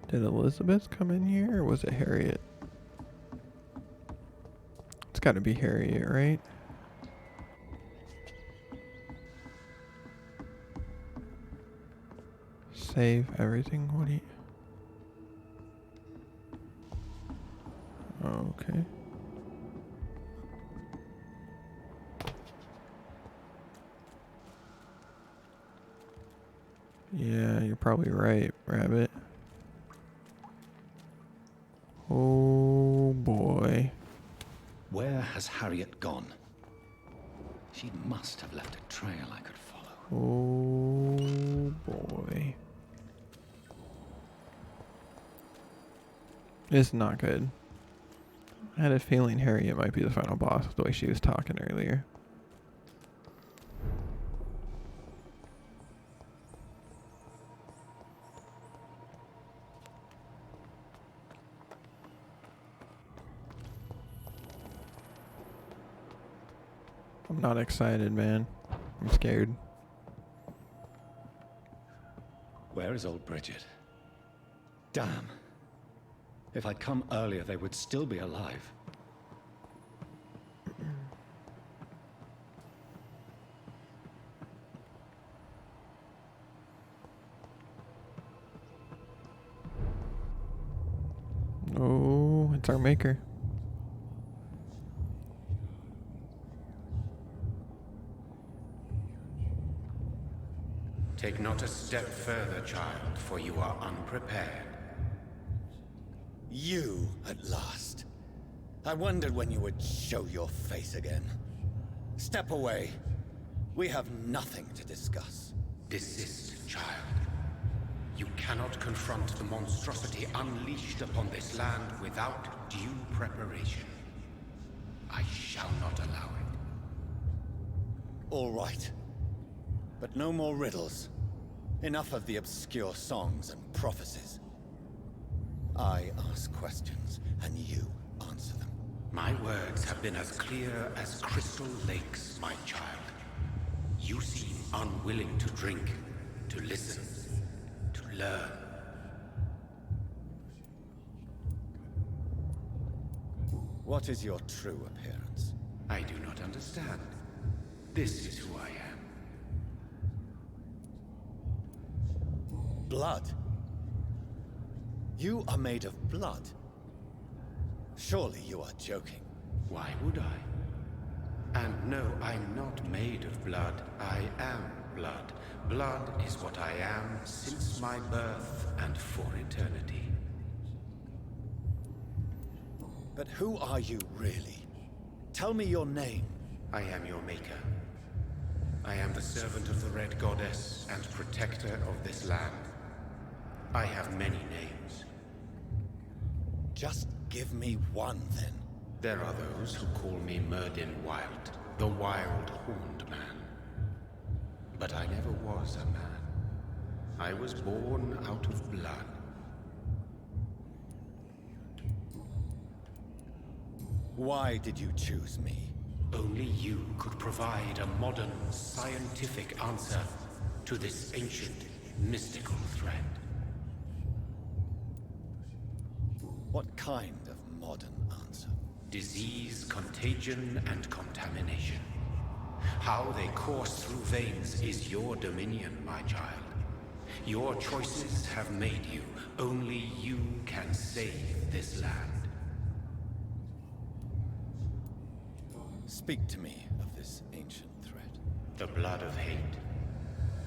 Did Elizabeth come in here, or was it Harriet? It's gotta be Harriet, right? Save everything, what do you... Okay. Yeah, you're probably right, Rabbit. Oh boy. Where has Harriet gone? She must have left a trail I could follow. Oh boy. It's not good. I had a feeling Harriet might be the final boss with the way she was talking earlier. I'm not excited, man. I'm scared. Where is old Bridget? Damn. If I'd come earlier, they would still be alive. Oh, it's our maker. Take not a step further, child, for you are unprepared. You, at last. I wondered when you would show your face again. Step away. We have nothing to discuss. Desist, child. You cannot confront the monstrosity unleashed upon this land without due preparation. I shall not allow it. All right. But no more riddles. Enough of the obscure songs and prophecies. I ask questions, and you answer them. My words have been as clear as crystal lakes, my child. You seem unwilling to drink, to listen, to learn. What is your true appearance? I do not understand. This is who I am. Blood? You are made of blood. Surely you are joking. Why would I? And no, I'm not made of blood. I am blood. Blood is what I am since my birth and for eternity. But who are you really? Tell me your name. I am your maker. I am the servant of the Red Goddess and protector of this land. I have many names. Just give me one, then. There are those who call me Myrddin Wild, the Wild Horned Man. But I never was a man. I was born out of blood. Why did you choose me? Only you could provide a modern, scientific answer to this ancient, mystical threat. What kind of modern answer? Disease, contagion, and contamination. How they course through veins is your dominion, my child. Your choices have made you. Only you can save this land. Speak to me of this ancient threat. The blood of hate.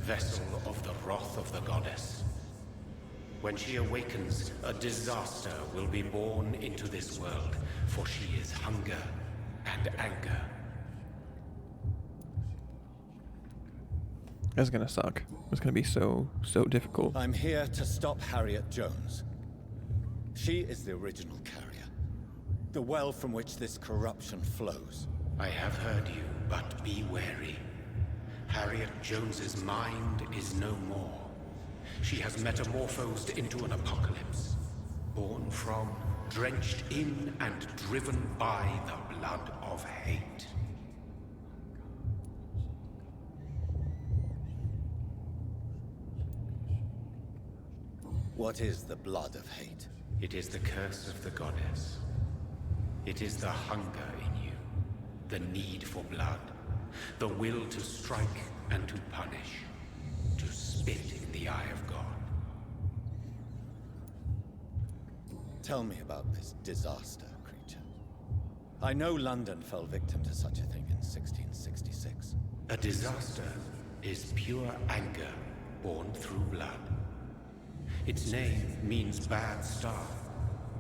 Vessel of the wrath of the goddess. When she awakens, a disaster will be born into this world, for she is hunger and anger. That's gonna suck. It's gonna be so difficult. I'm here to stop Harriet Jones. She is the original carrier. The well from which this corruption flows. I have heard you, but be wary. Harriet Jones's mind is no more. She has metamorphosed into an apocalypse. Born from, drenched in, and driven by the blood of hate. What is the blood of hate? It is the curse of the goddess. It is the hunger in you, the need for blood, the will to strike and to punish, to spit in the eye of God. Tell me about this disaster, creature. I know London fell victim to such a thing in 1666. A disaster is pure anger born through blood. Its name means bad star,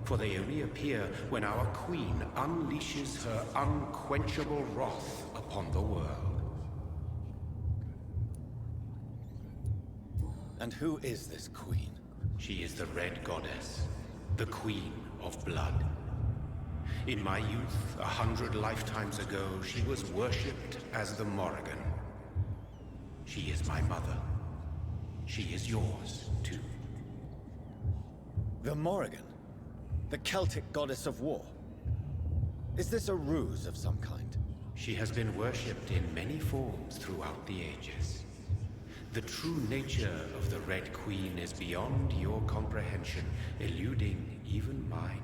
for they only appear when our queen unleashes her unquenchable wrath upon the world. And who is this queen? She is the Red Goddess, the Queen of Blood. In my youth, 100 lifetimes ago, she was worshipped as the Morrigan. She is my mother. She is yours, too. The Morrigan? The Celtic goddess of war? Is this a ruse of some kind? She has been worshipped in many forms throughout the ages. The true nature of the Red Queen is beyond your comprehension, eluding even mine.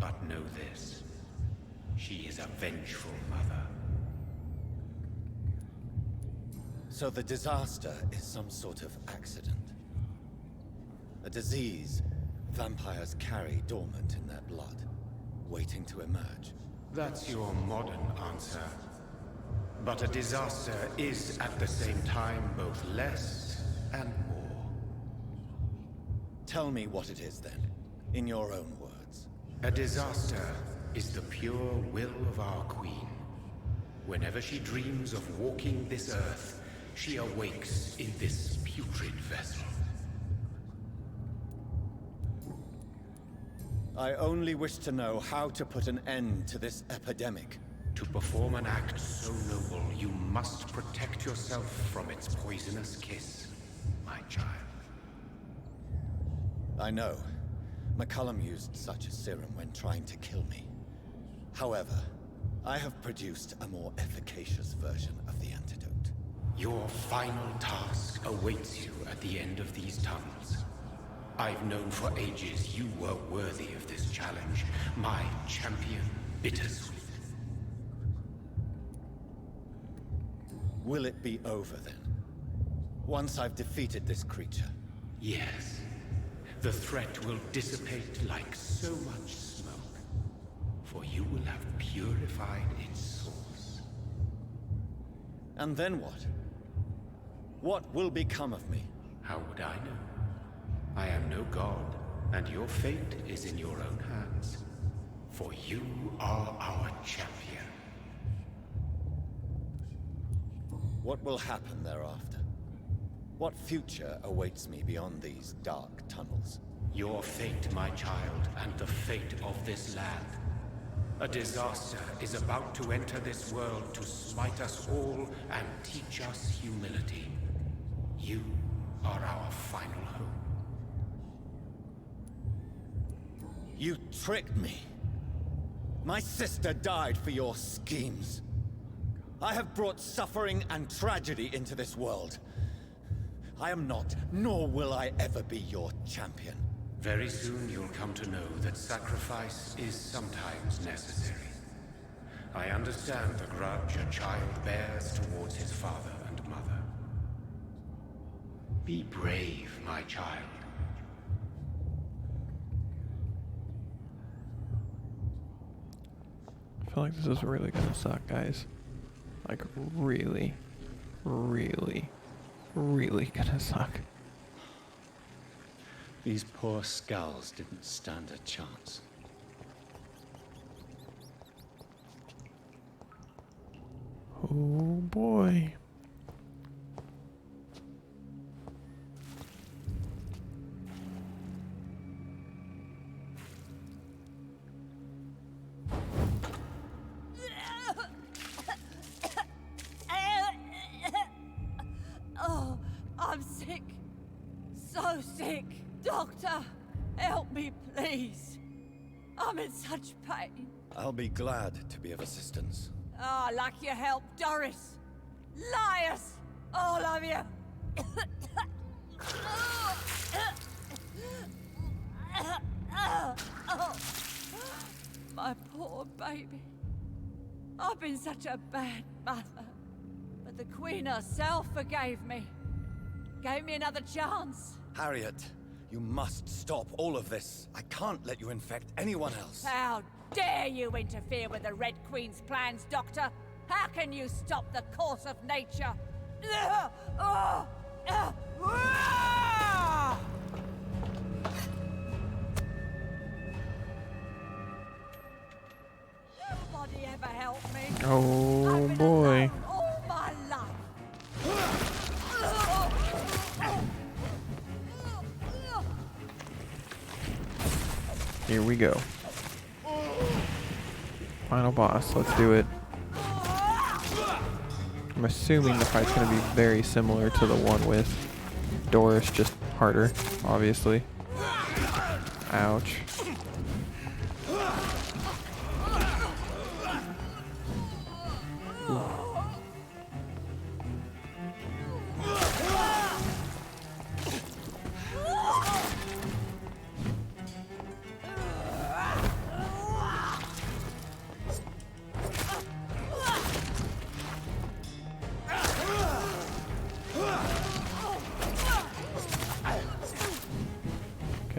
But know this. She is a vengeful mother. So the disaster is some sort of accident. A disease vampires carry dormant in their blood, waiting to emerge. That's your modern answer. But a disaster is at the same time both less and more. Tell me what it is then, in your own words. A disaster is the pure will of our queen. Whenever she dreams of walking this earth, she awakes in this putrid vessel. I only wish to know how to put an end to this epidemic. To perform an act so noble, you must protect yourself from its poisonous kiss, my child. I know. McCullum used such a serum when trying to kill me. However, I have produced a more efficacious version of the antidote. Your final task awaits you at the end of these tunnels. I've known for ages you were worthy of this challenge, my champion, Bittersweet. Will it be over then? Once I've defeated this creature? Yes. The threat will dissipate like so much smoke, for you will have purified its source. And then what? What will become of me? How would I know? I am no god, and your fate is in your own hands. For you are our champion. What will happen thereafter? What future awaits me beyond these dark tunnels? Your fate, my child, and the fate of this land. A disaster is about to enter this world to smite us all and teach us humility. You are our final hope. You tricked me. My sister died for your schemes. I have brought suffering and tragedy into this world. I am not, nor will I ever be your champion. Very soon you'll come to know that sacrifice is sometimes necessary. I understand the grudge a child bears towards his father and mother. Be brave, my child. I feel like this is really gonna suck, guys. Like, really, really, really gonna suck. These poor skulls didn't stand a chance. Oh boy. Oh, I'm sick. So sick. Doctor, help me, please. I'm in such pain. I'll be glad to be of assistance. Ah, like your help, Doris. Liars, all of you. My poor baby. I've been such a bad mother. But the Queen herself forgave me. Gave me another chance. Harriet, you must stop all of this. I can't let you infect anyone else. How dare you interfere with the Red Queen's plans, Doctor? How can you stop the course of nature? Nobody ever helped me. Oh I've been boy. alone all my life. Here we go. Final boss. Let's do it. I'm assuming the fight's going to be very similar to the one with Doris, just harder, obviously. Ouch.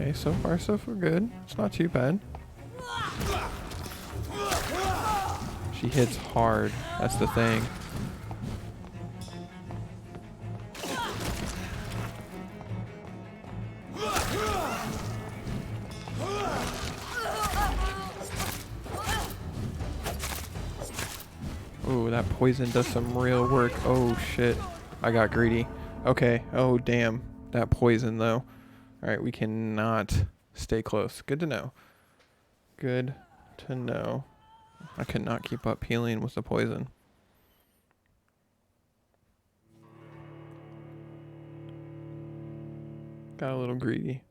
Okay, so far so good. It's not too bad. She hits hard. That's the thing. Ooh, that poison does some real work. Oh shit. I got greedy. Okay. Oh damn. That poison though. Alright, we cannot stay close. Good to know. Good to know. I could not keep up healing with the poison. Got a little greedy.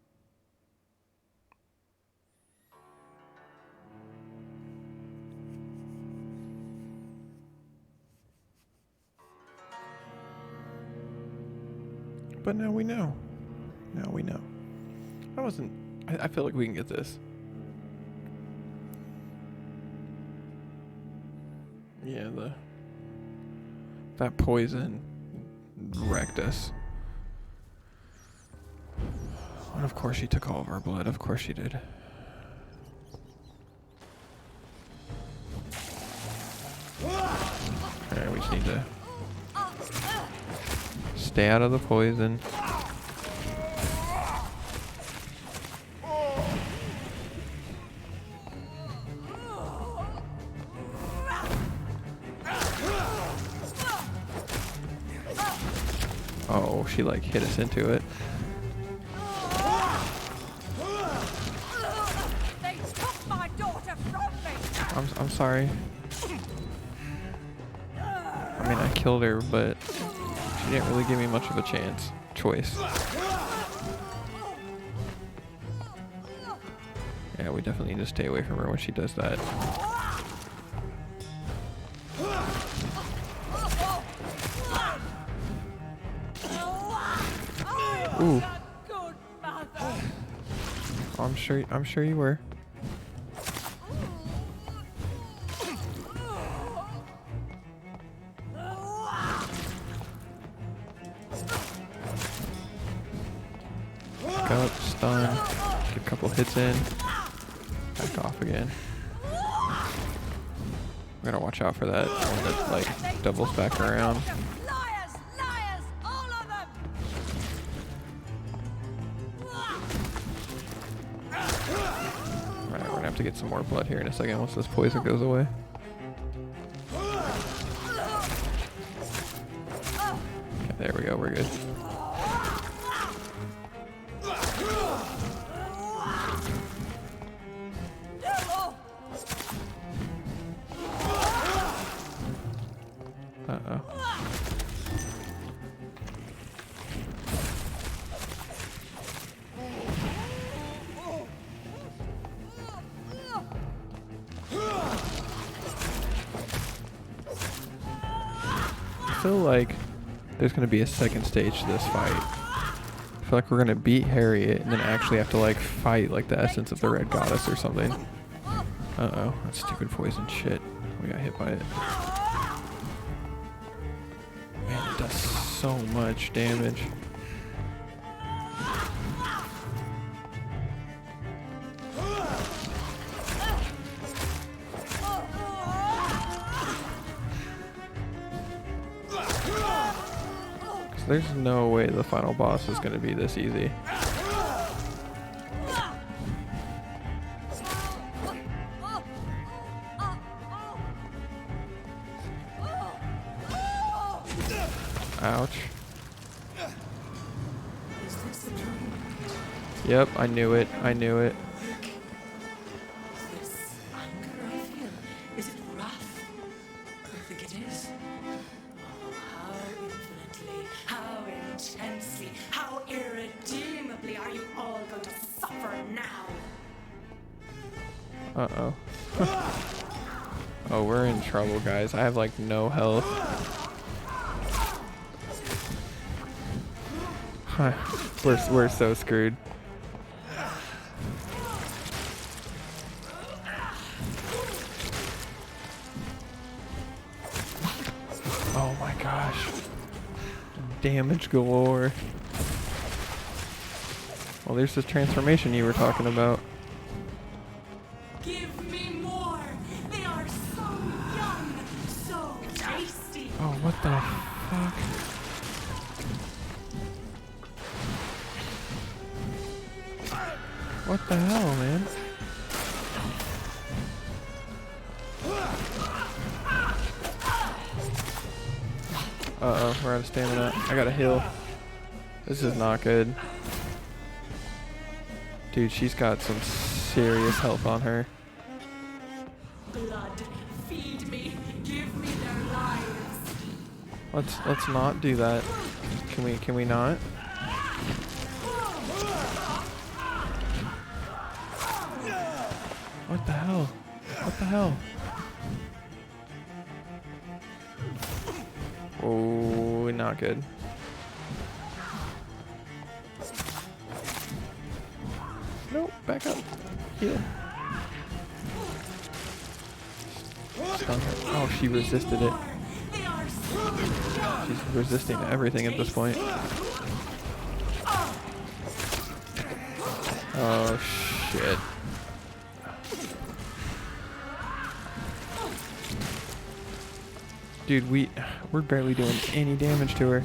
But now we know. Now we know. I feel like we can get this. Yeah, that poison wrecked us. And of course she took all of our blood. Of course she did. Alright, we just need to stay out of the poison. Oh, she like hit us into it. They took my daughter from me. I'm sorry. I mean, I killed her, but she didn't really give me much of a choice. Yeah, we definitely need to stay away from her when she does that. Ooh. Good mother. I'm sure you were. Back up, stun, get a couple hits in, back off again. We gotta watch out for that one that like doubles back around. Liars, liars, all of them. Alright, we're gonna have to get some more blood here in a second once this poison goes away. Okay, there we go, we're good. Uh-oh. I feel like there's gonna be a second stage to this fight. I feel like we're gonna beat Harriet and then actually have to like fight like the essence of the Red Goddess or something. Uh-oh, that stupid poison shit. We got hit by it. Man, it does so much damage. There's no way the final boss is going to be this easy. Ouch. Yep, I knew it. I knew it. This anger I feel, is it wrath? I think it is. Oh, how infinitely, how intensely, how irredeemably are you all going to suffer now? Uh-oh. Oh, we're in trouble, guys. I have like no health. We're so screwed. Oh my gosh. Damage galore. Well, there's this transformation you were talking about. Give me more. They are so young, so tasty. Oh, what the fuck? What the hell, man? Uh-oh, we're out of stamina. I gotta heal. This is not good. Dude, she's got some serious health on her. Blood, feed me. Give me their lives. Let's not do that. Can we not? What the hell? What the hell? Oh, not good. Nope, back up. Heal. Stun her. Oh, she resisted it. She's resisting everything at this point. Oh, shit. Dude, we're barely doing any damage to her.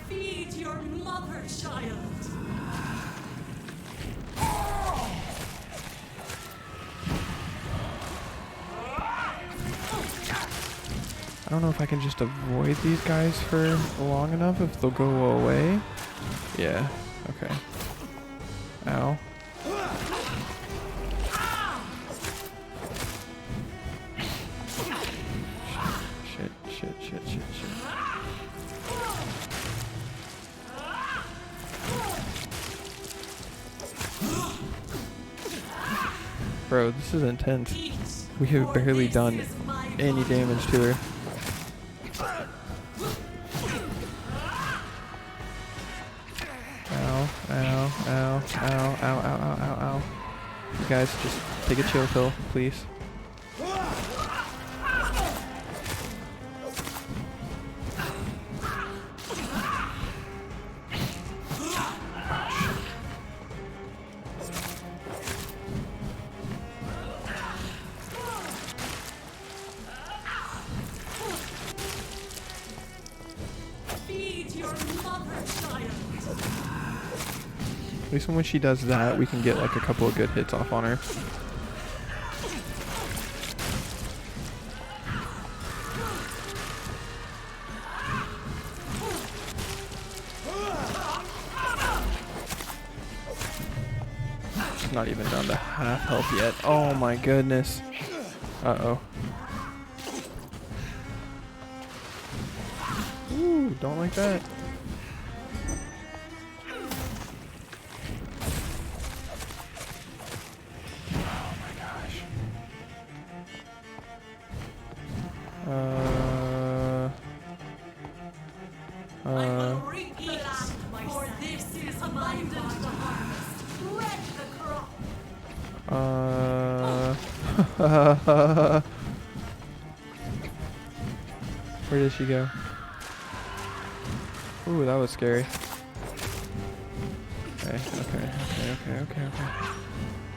Feed your mother, child. I don't know if I can just avoid these guys for long enough, if they'll go away. Yeah, okay. Ow. Shit. Bro, this is intense. We have barely done any damage to her. Ow. You guys, just take a chill pill, please. Feed your mother, child. At least when she does that, we can get like a couple of good hits off on her. She's not even down to half health yet. Oh my goodness. Uh-oh. Ooh, don't like that. For this is abundant the harvest. Red the crop. Where did she go? Ooh, that was scary. Okay.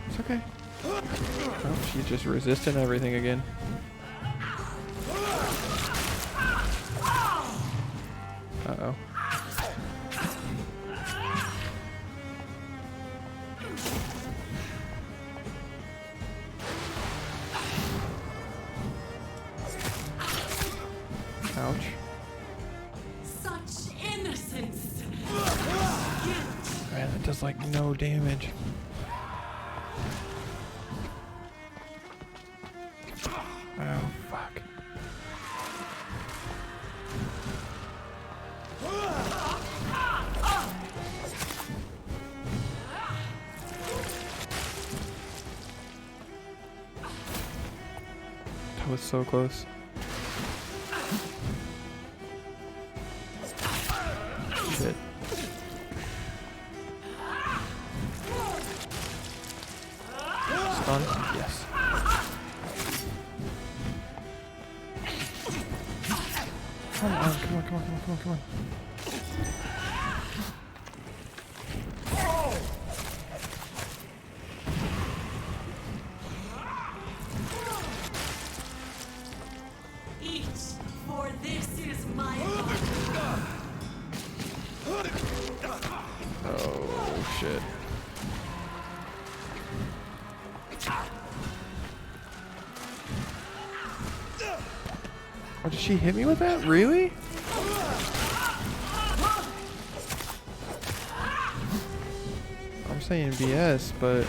It's okay. Oh, she's just resisting everything again. Uh-oh. Ouch. Such innocence. Man, that does like no damage. Oh, fuck. That was so close. Shit. come on, come on, come on, come on. Eat, for this is my Oh, shit. Oh, did she hit me with that? Really? I'm saying BS, but...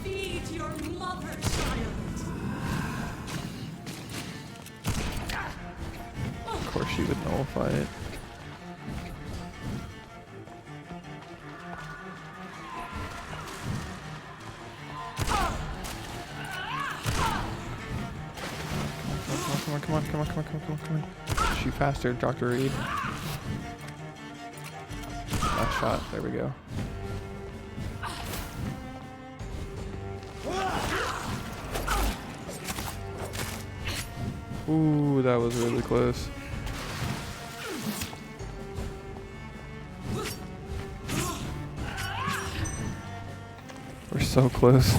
feed your mother, child. Of course she would nullify it. Come on, come on, come on, come on, come on, come on, come on. Shoot faster, Dr. Reed. Last shot, there we go. Ooh, that was really close. We're so close.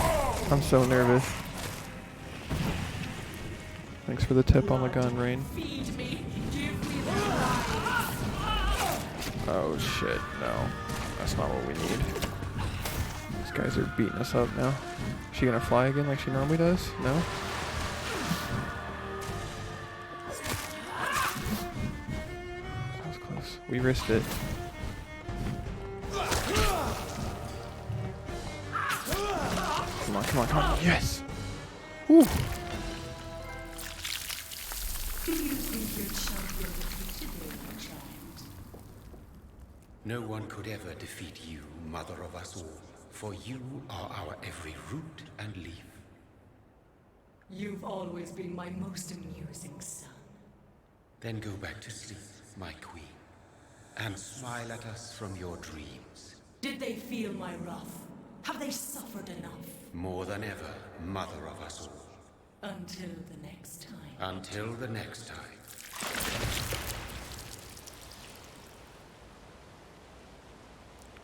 I'm so nervous. Thanks for the tip on the gun, Rain. Feed me. Give me the Oh shit, no. That's not what we need. These guys are beating us up now. Is she gonna fly again like she normally does? No? That was close. We risked it. Come on, come on, come on. Yes! Woo! No one could ever defeat you, mother of us all, for you are our every root and leaf. You've always been my most amusing son. Then go back to sleep, my queen, and smile at us from your dreams. Did they feel my wrath? Have they suffered enough? More than ever, mother of us all. Until the next time. Until the next time.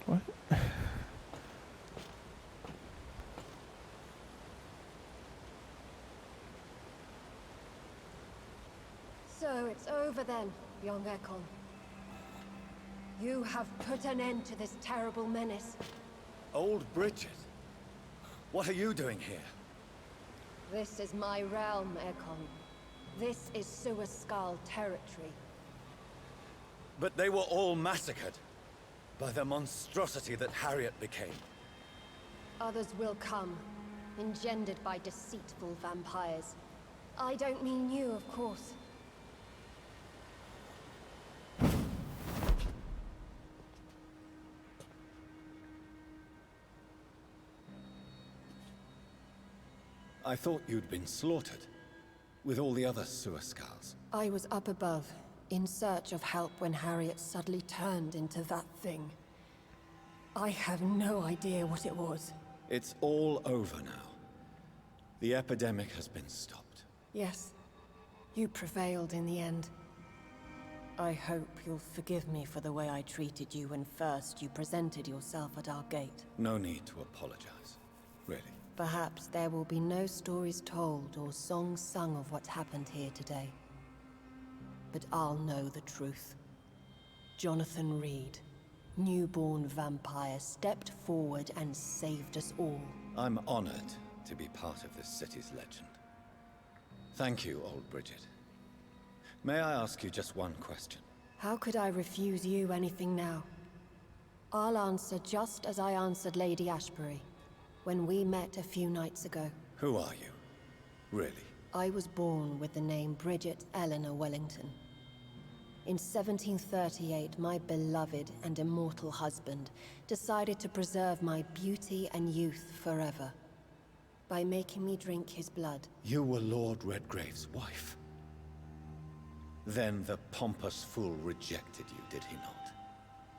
What? So it's over then, young Ekon. You have put an end to this terrible menace. Old Bridget? What are you doing here? This is my realm, Ekon. This is Suaskal territory. But they were all massacred by the monstrosity that Harriet became. Others will come, engendered by deceitful vampires. I don't mean you, of course. I thought you'd been slaughtered, with all the other Suaskals. I was up above, in search of help when Harriet suddenly turned into that thing. I have no idea what it was. It's all over now. The epidemic has been stopped. Yes, you prevailed in the end. I hope you'll forgive me for the way I treated you when first you presented yourself at our gate. No need to apologize, really. Perhaps there will be no stories told or songs sung of what happened here today. But I'll know the truth. Jonathan Reed, newborn vampire, stepped forward and saved us all. I'm honored to be part of this city's legend. Thank you, old Bridget. May I ask you just one question? How could I refuse you anything now? I'll answer just as I answered Lady Ashbury when we met a few nights ago. Who are you? Really? I was born with the name Bridget Eleanor Wellington. In 1738, my beloved and immortal husband decided to preserve my beauty and youth forever by making me drink his blood. You were Lord Redgrave's wife. Then the pompous fool rejected you, did he not?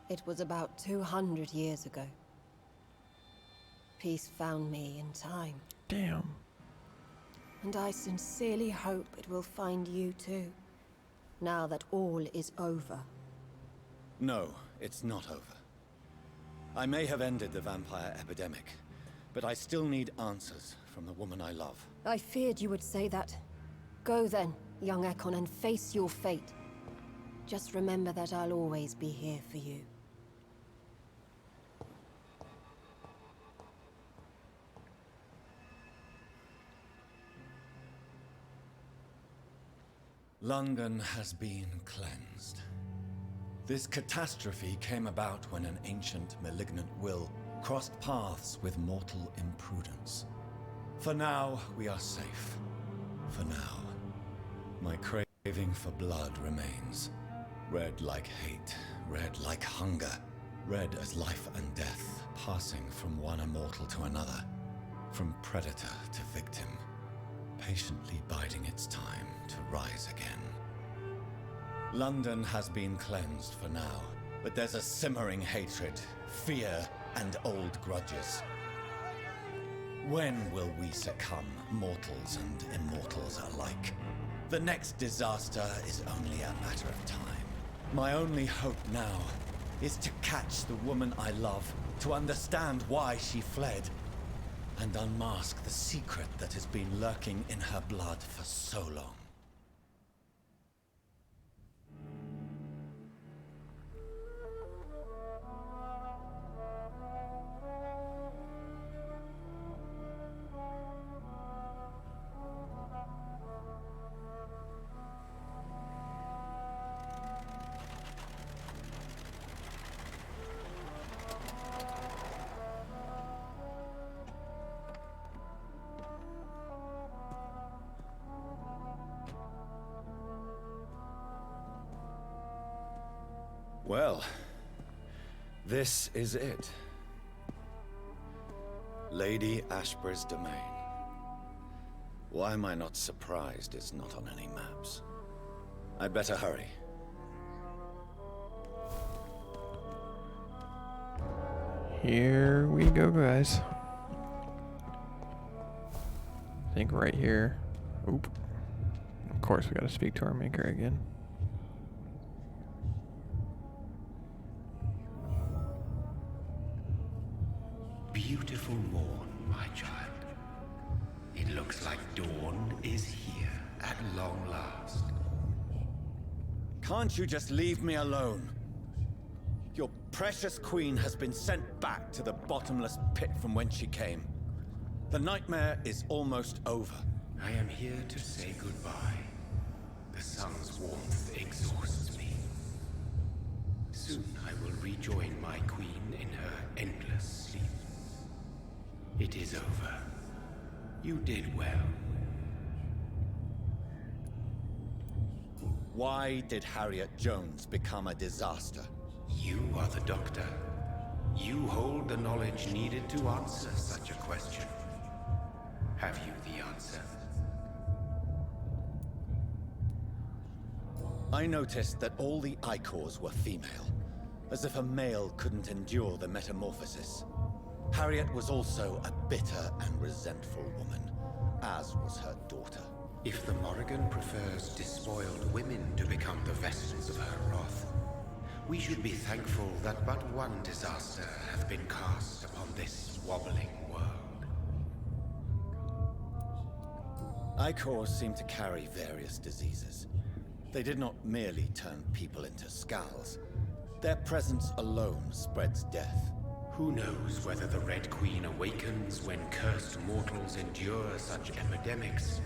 It was about 200 years ago. Peace found me in time. Damn. And I sincerely hope it will find you too, now that all is over. No, it's not over. I may have ended the vampire epidemic, but I still need answers from the woman I love. I feared you would say that. Go then, young Ekon, and face your fate. Just remember that I'll always be here for you. London has been cleansed. This catastrophe came about when an ancient malignant will crossed paths with mortal imprudence. For now, we are safe. For now. My craving for blood remains. Red like hate, red like hunger, red as life and death, passing from one immortal to another, from predator to victim, patiently biding its time to rise again. London has been cleansed for now, but there's a simmering hatred, fear, and old grudges. When will we succumb, mortals and immortals alike? The next disaster is only a matter of time. My only hope now is to catch the woman I love, to understand why she fled, and unmask the secret that has been lurking in her blood for so long. Well, this is it. Lady Ashbur's domain. Why am I not surprised it's not on any maps? I'd better hurry. Here we go, guys. I think right here. Oop. Of course, we gotta speak to our maker again. Beautiful morn, my child. It looks like dawn is here at long last. Can't you just leave me alone? Your precious queen has been sent back to the bottomless pit from whence she came. The nightmare is almost over. I am here to say goodbye. The sun's warmth exhausts me. Soon I will rejoin my queen in her endless sleep. It is over. You did well. Why did Harriet Jones become a disaster? You are the doctor. You hold the knowledge needed to answer such a question. Have you the answer? I noticed that all the Icors were female, as if a male couldn't endure the metamorphosis. Harriet was also a bitter and resentful woman, as was her daughter. If the Morrigan prefers despoiled women to become the vessels of her wrath, we should be thankful that but one disaster hath been cast upon this wobbling world. Icors seem to carry various diseases. They did not merely turn people into skulls. Their presence alone spreads death. Who knows whether the Red Queen awakens when cursed mortals endure such epidemics,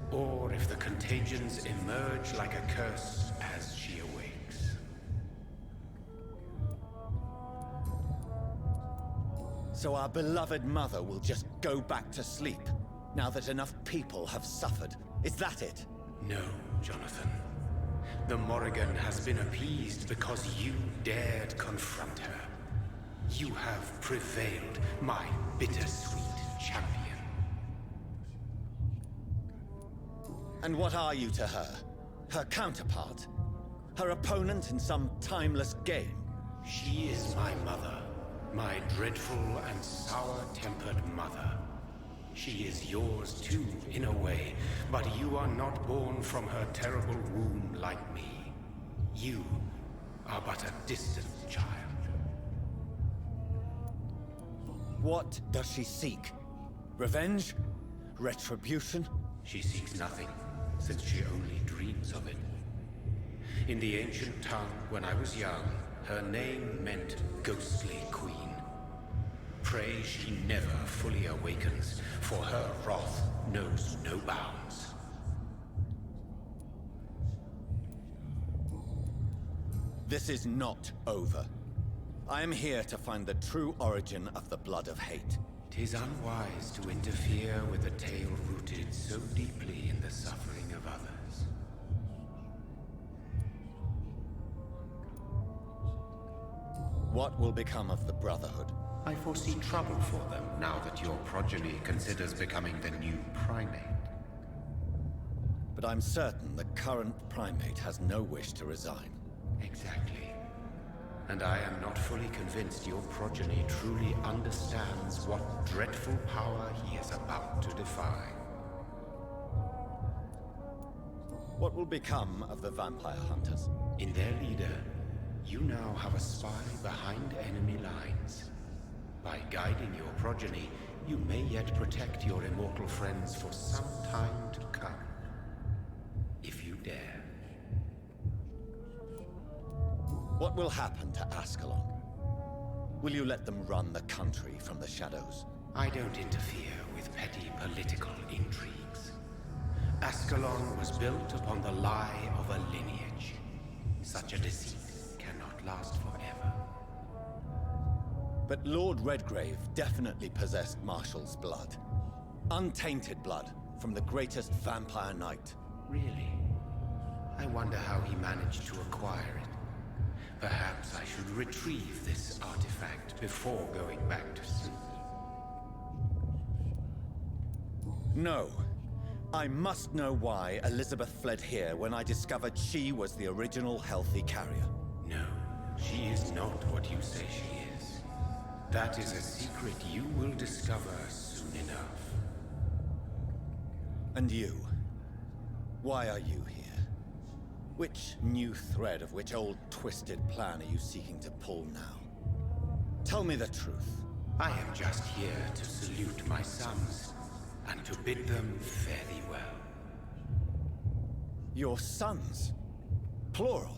or if the contagions emerge like a curse as she awakes. So our beloved mother will just go back to sleep, now that enough people have suffered. Is that it? No, Jonathan. The Morrigan has been appeased because you dared confront her. You have prevailed, my bittersweet champion. And what are you to her? Her counterpart? Her opponent in some timeless game? She is my mother. My dreadful and sour-tempered mother. She is yours too, in a way, but you are not born from her terrible womb like me. You are but a distant child. What does she seek? Revenge? Retribution? She seeks nothing, since she only dreams of it. In the ancient tongue, when I was young, her name meant Ghostly Queen. Pray she never fully awakens, for her wrath knows no bounds. This is not over. I am here to find the true origin of the blood of hate. 'Tis unwise to interfere with a tale rooted so deeply in the suffering of others. What will become of the Brotherhood? I foresee trouble for them now that your progeny considers becoming the new primate. But I'm certain the current primate has no wish to resign. Exactly. And I am not fully convinced your progeny truly understands what dreadful power he is about to defy. What will become of the vampire hunters? In their leader, you now have a spy behind enemy lines. By guiding your progeny, you may yet protect your immortal friends for some time to come. If you dare. What will happen to Ascalon? Will you let them run the country from the shadows? I don't interfere with petty political intrigues. Ascalon was built upon the lie of a lineage. Such a deceit cannot last forever. But Lord Redgrave definitely possessed Marshall's blood. Untainted blood from the greatest vampire knight. Really? I wonder how he managed to acquire it. Perhaps I should retrieve this artifact before going back to sleep. No. I must know why Elizabeth fled here when I discovered she was the original healthy carrier. No, she is not what you say she is. That is a secret you will discover soon enough. And you? Why are you here? Which new thread of which old twisted plan are you seeking to pull now? Tell me the truth. I am just here to salute my sons, and to bid them fare thee well. Your sons? Plural?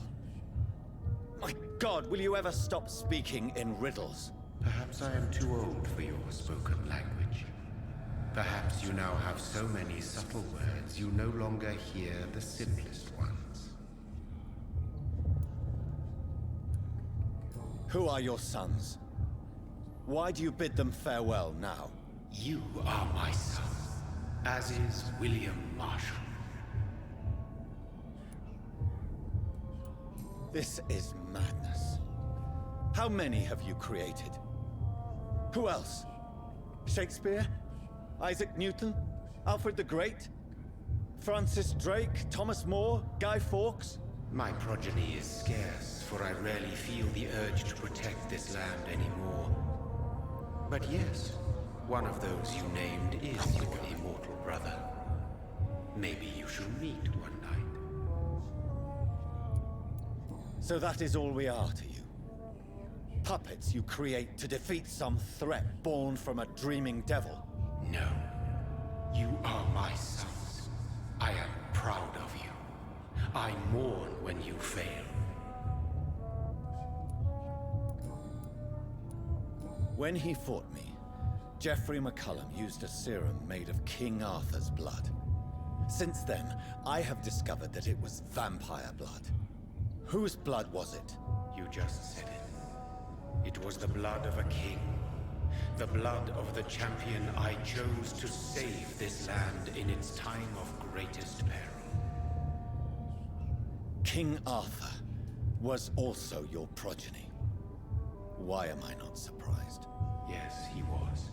My God, will you ever stop speaking in riddles? Perhaps I am too old for your spoken language. Perhaps you now have so many subtle words you no longer hear the simplest ones. Who are your sons? Why do you bid them farewell now? You are my son, as is William Marshall. This is madness. How many have you created? Who else? Shakespeare? Isaac Newton? Alfred the Great? Francis Drake? Thomas More? Guy Fawkes? My progeny is scarce, for I rarely feel the urge to protect this land anymore. But yes, one of those you named is your immortal brother. Maybe you shall meet one night. So that is all we are to you? Puppets you create to defeat some threat born from a dreaming devil? No. You are my sons. I am proud of you. I mourn when you fail. When he fought me, Geoffrey McCullum used a serum made of King Arthur's blood. Since then, I have discovered that it was vampire blood. Whose blood was it? You just said it. It was the blood of a king. The blood of the champion I chose to save this land in its time of greatest peril. King Arthur was also your progeny. Why am I not surprised? Yes, he was.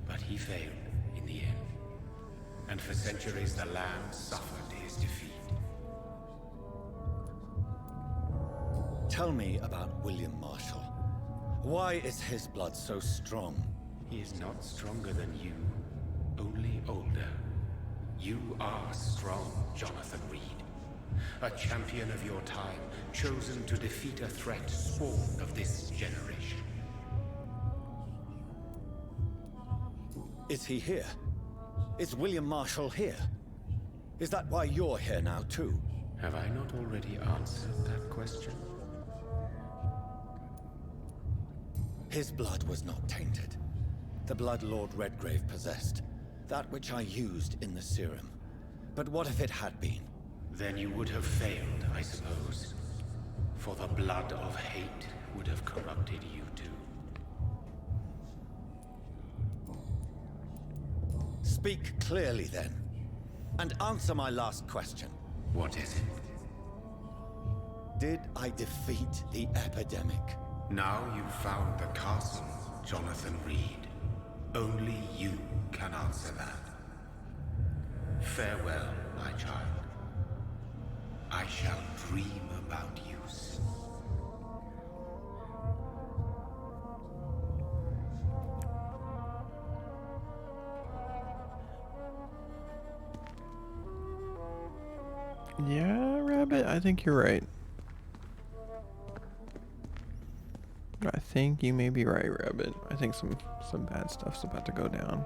But he failed in the end. And for centuries the land suffered his defeat. Tell me about William Marshall. Why is his blood so strong? He is not stronger than you, only older. You are strong, Jonathan Reed. A champion of your time, chosen to defeat a threat spawned of this generation. Is he here? Is William Marshall here? Is that why you're here now, too? Have I not already answered that question? His blood was not tainted. The blood Lord Redgrave possessed. That which I used in the serum. But what if it had been? Then you would have failed, I suppose. For the blood of hate would have corrupted you too. Speak clearly then. And answer my last question. What is it? Did I defeat the epidemic? Now you've found the castle, Jonathan Reed. Only you can answer that. Farewell, my child. I shall dream about you soon. Yeah, Rabbit, I think you're right. I think you may be right, Rabbit. I think some bad stuff's about to go down.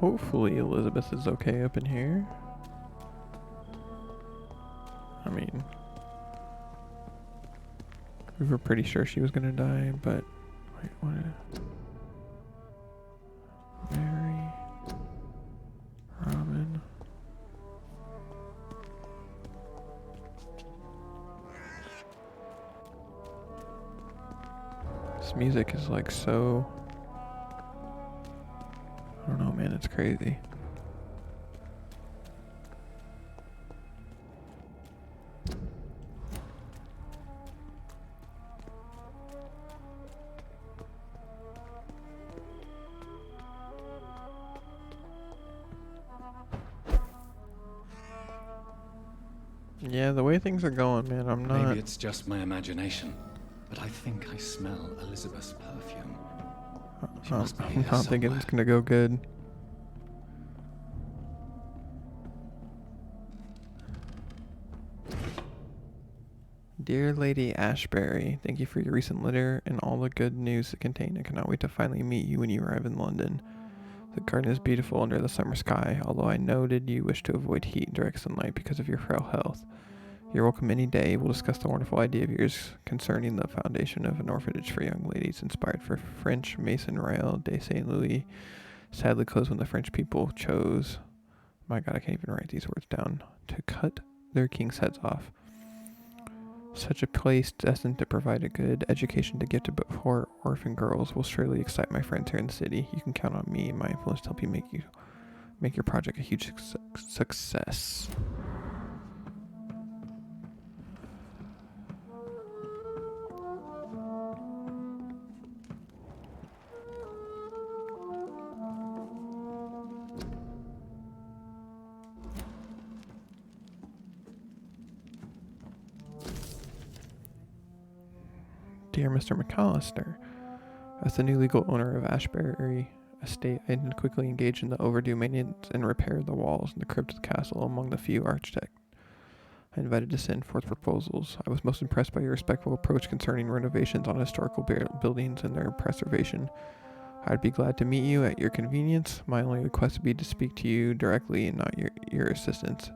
Hopefully Elizabeth is okay up in here. I mean, we were pretty sure she was gonna die, but wait, what? Mary, Robin. This music is like so. I don't know, man, it's crazy. Yeah, the way things are going, man, I'm not... Maybe it's just my imagination, but I think I smell Elizabeth's perfume. She must be I'm here not thinking somewhere. it's gonna go good. Dear Lady Ashbury, thank you for your recent letter and all the good news it contained. I cannot wait to finally meet you when you arrive in London. The garden is beautiful under the summer sky, although I noted you wish to avoid heat and direct sunlight because of your frail health. You're welcome any day. We'll discuss the wonderful idea of yours concerning the foundation of an orphanage for young ladies inspired for French Maison Royale de Saint Louis. Sadly closed when the French people chose, my God, I can't even write these words down, to cut their king's heads off. Such a place destined to provide a good education to give to poor orphan girls will surely excite my friends here in the city. You can count on me and my influence to help you make your project a huge success. Dear Mr. McAllister, as the new legal owner of Ashbury Estate, I intend to quickly engage in the overdue maintenance and repair of the walls and the crypt of the castle among the few architects I invited to send forth proposals. I was most impressed by your respectful approach concerning renovations on historical buildings and their preservation. I'd be glad to meet you at your convenience. My only request would be to speak to you directly and not your assistants.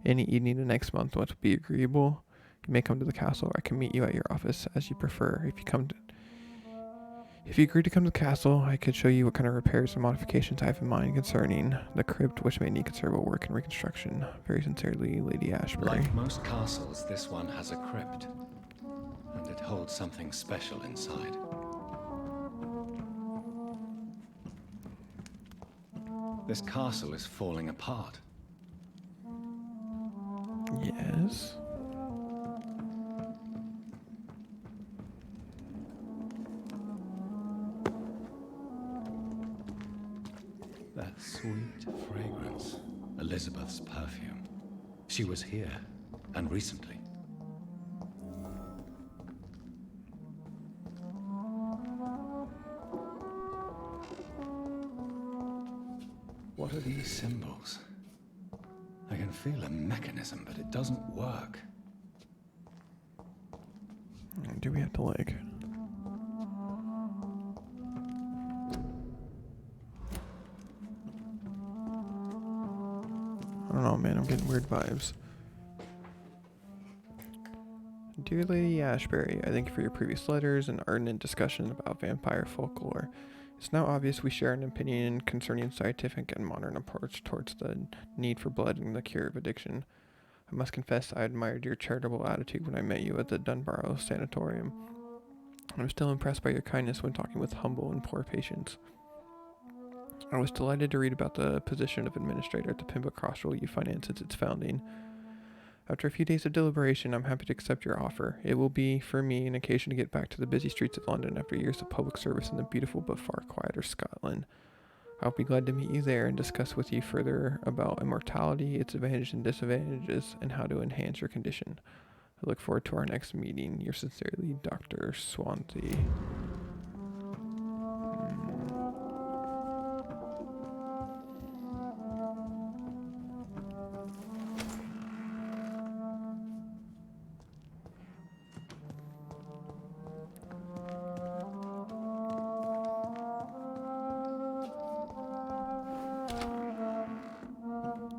Any evening the next month would be agreeable. You may come to the castle, or I can meet you at your office as you prefer. If you agree to come to the castle, I could show you what kind of repairs and modifications I have in mind concerning the crypt, which may need considerable work and reconstruction. Very sincerely, Lady Ashbury. Like most castles, this one has a crypt, and it holds something special inside. This castle is falling apart. Yes. That sweet fragrance. Elizabeth's perfume. She was here, and recently. What are these symbols? I can feel a mechanism, but it doesn't work. Do we have to, like... I don't know, man. I'm getting weird vibes. Dear Lady Ashbury, I thank you for your previous letters and ardent discussion about vampire folklore. It's now obvious we share an opinion concerning scientific and modern approach towards the need for blood and the cure of addiction. I must confess I admired your charitable attitude when I met you at the Dunbarrow Sanatorium. I'm still impressed by your kindness when talking with humble and poor patients. I was delighted to read about the position of administrator at the Pembroke Hospital you financed since its founding. After a few days of deliberation, I'm happy to accept your offer. It will be, for me, an occasion to get back to the busy streets of London after years of public service in the beautiful but far quieter Scotland. I'll be glad to meet you there and discuss with you further about immortality, its advantages and disadvantages, and how to enhance your condition. I look forward to our next meeting. Yours sincerely, Dr. Swansea.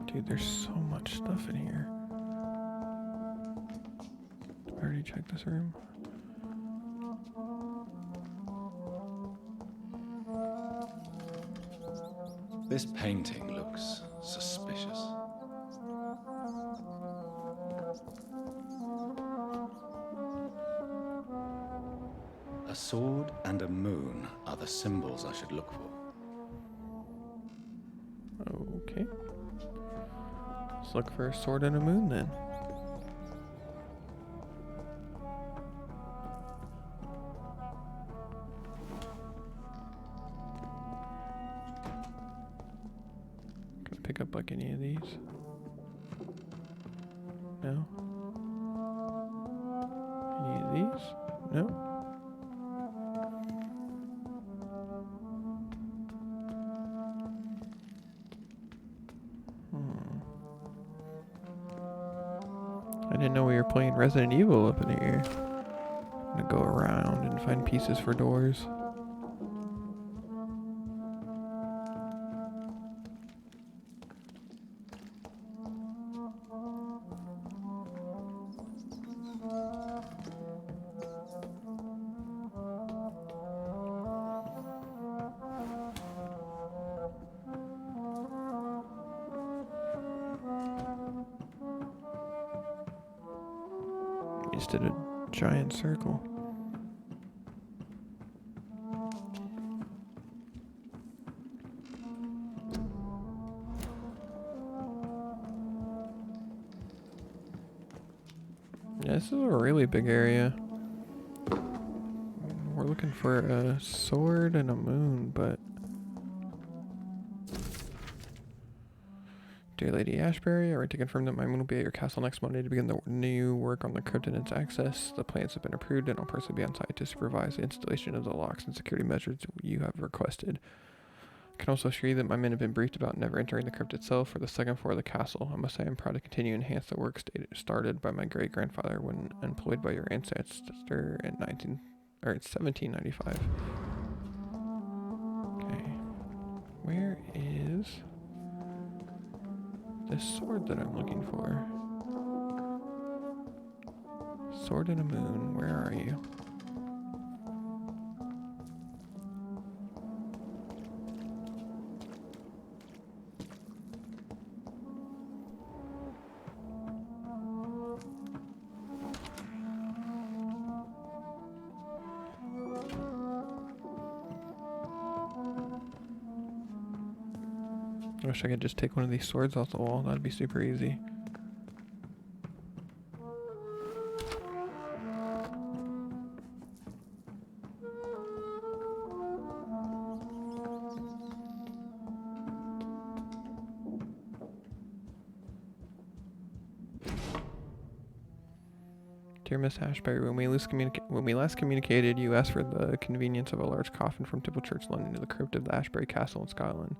Dude, there's so much stuff in here. Did I already check this room? This painting looks suspicious. A sword and a moon are the symbols I should look for. Okay. Let's look for a sword and a moon then. Can I pick up like any of these? No? Any of these? No? I didn't know we were playing Resident Evil up in here. I'm gonna go around and find pieces for doors. Just did a giant circle. Yeah, this is a really big area. We're looking for a sword and a moon, but... Dear Lady Ashbury, I write to confirm that my moon will be at your castle next Monday to begin the new work on the crypt and its access. The plans have been approved and I'll personally be on site to supervise the installation of the locks and security measures you have requested. I can also assure you that my men have been briefed about never entering the crypt itself or the second floor of the castle. I must say I'm proud to continue to enhance the work started by my great-grandfather when employed by your ancestor in 1795. Okay. Where is... this sword that I'm looking for? Sword and a moon. Where are you? I wish I could just take one of these swords off the wall. That'd be super easy. Dear Miss Ashbury, when we last communicated, you asked for the convenience of a large coffin from Tipple Church, London, to the crypt of the Ashbury Castle in Scotland.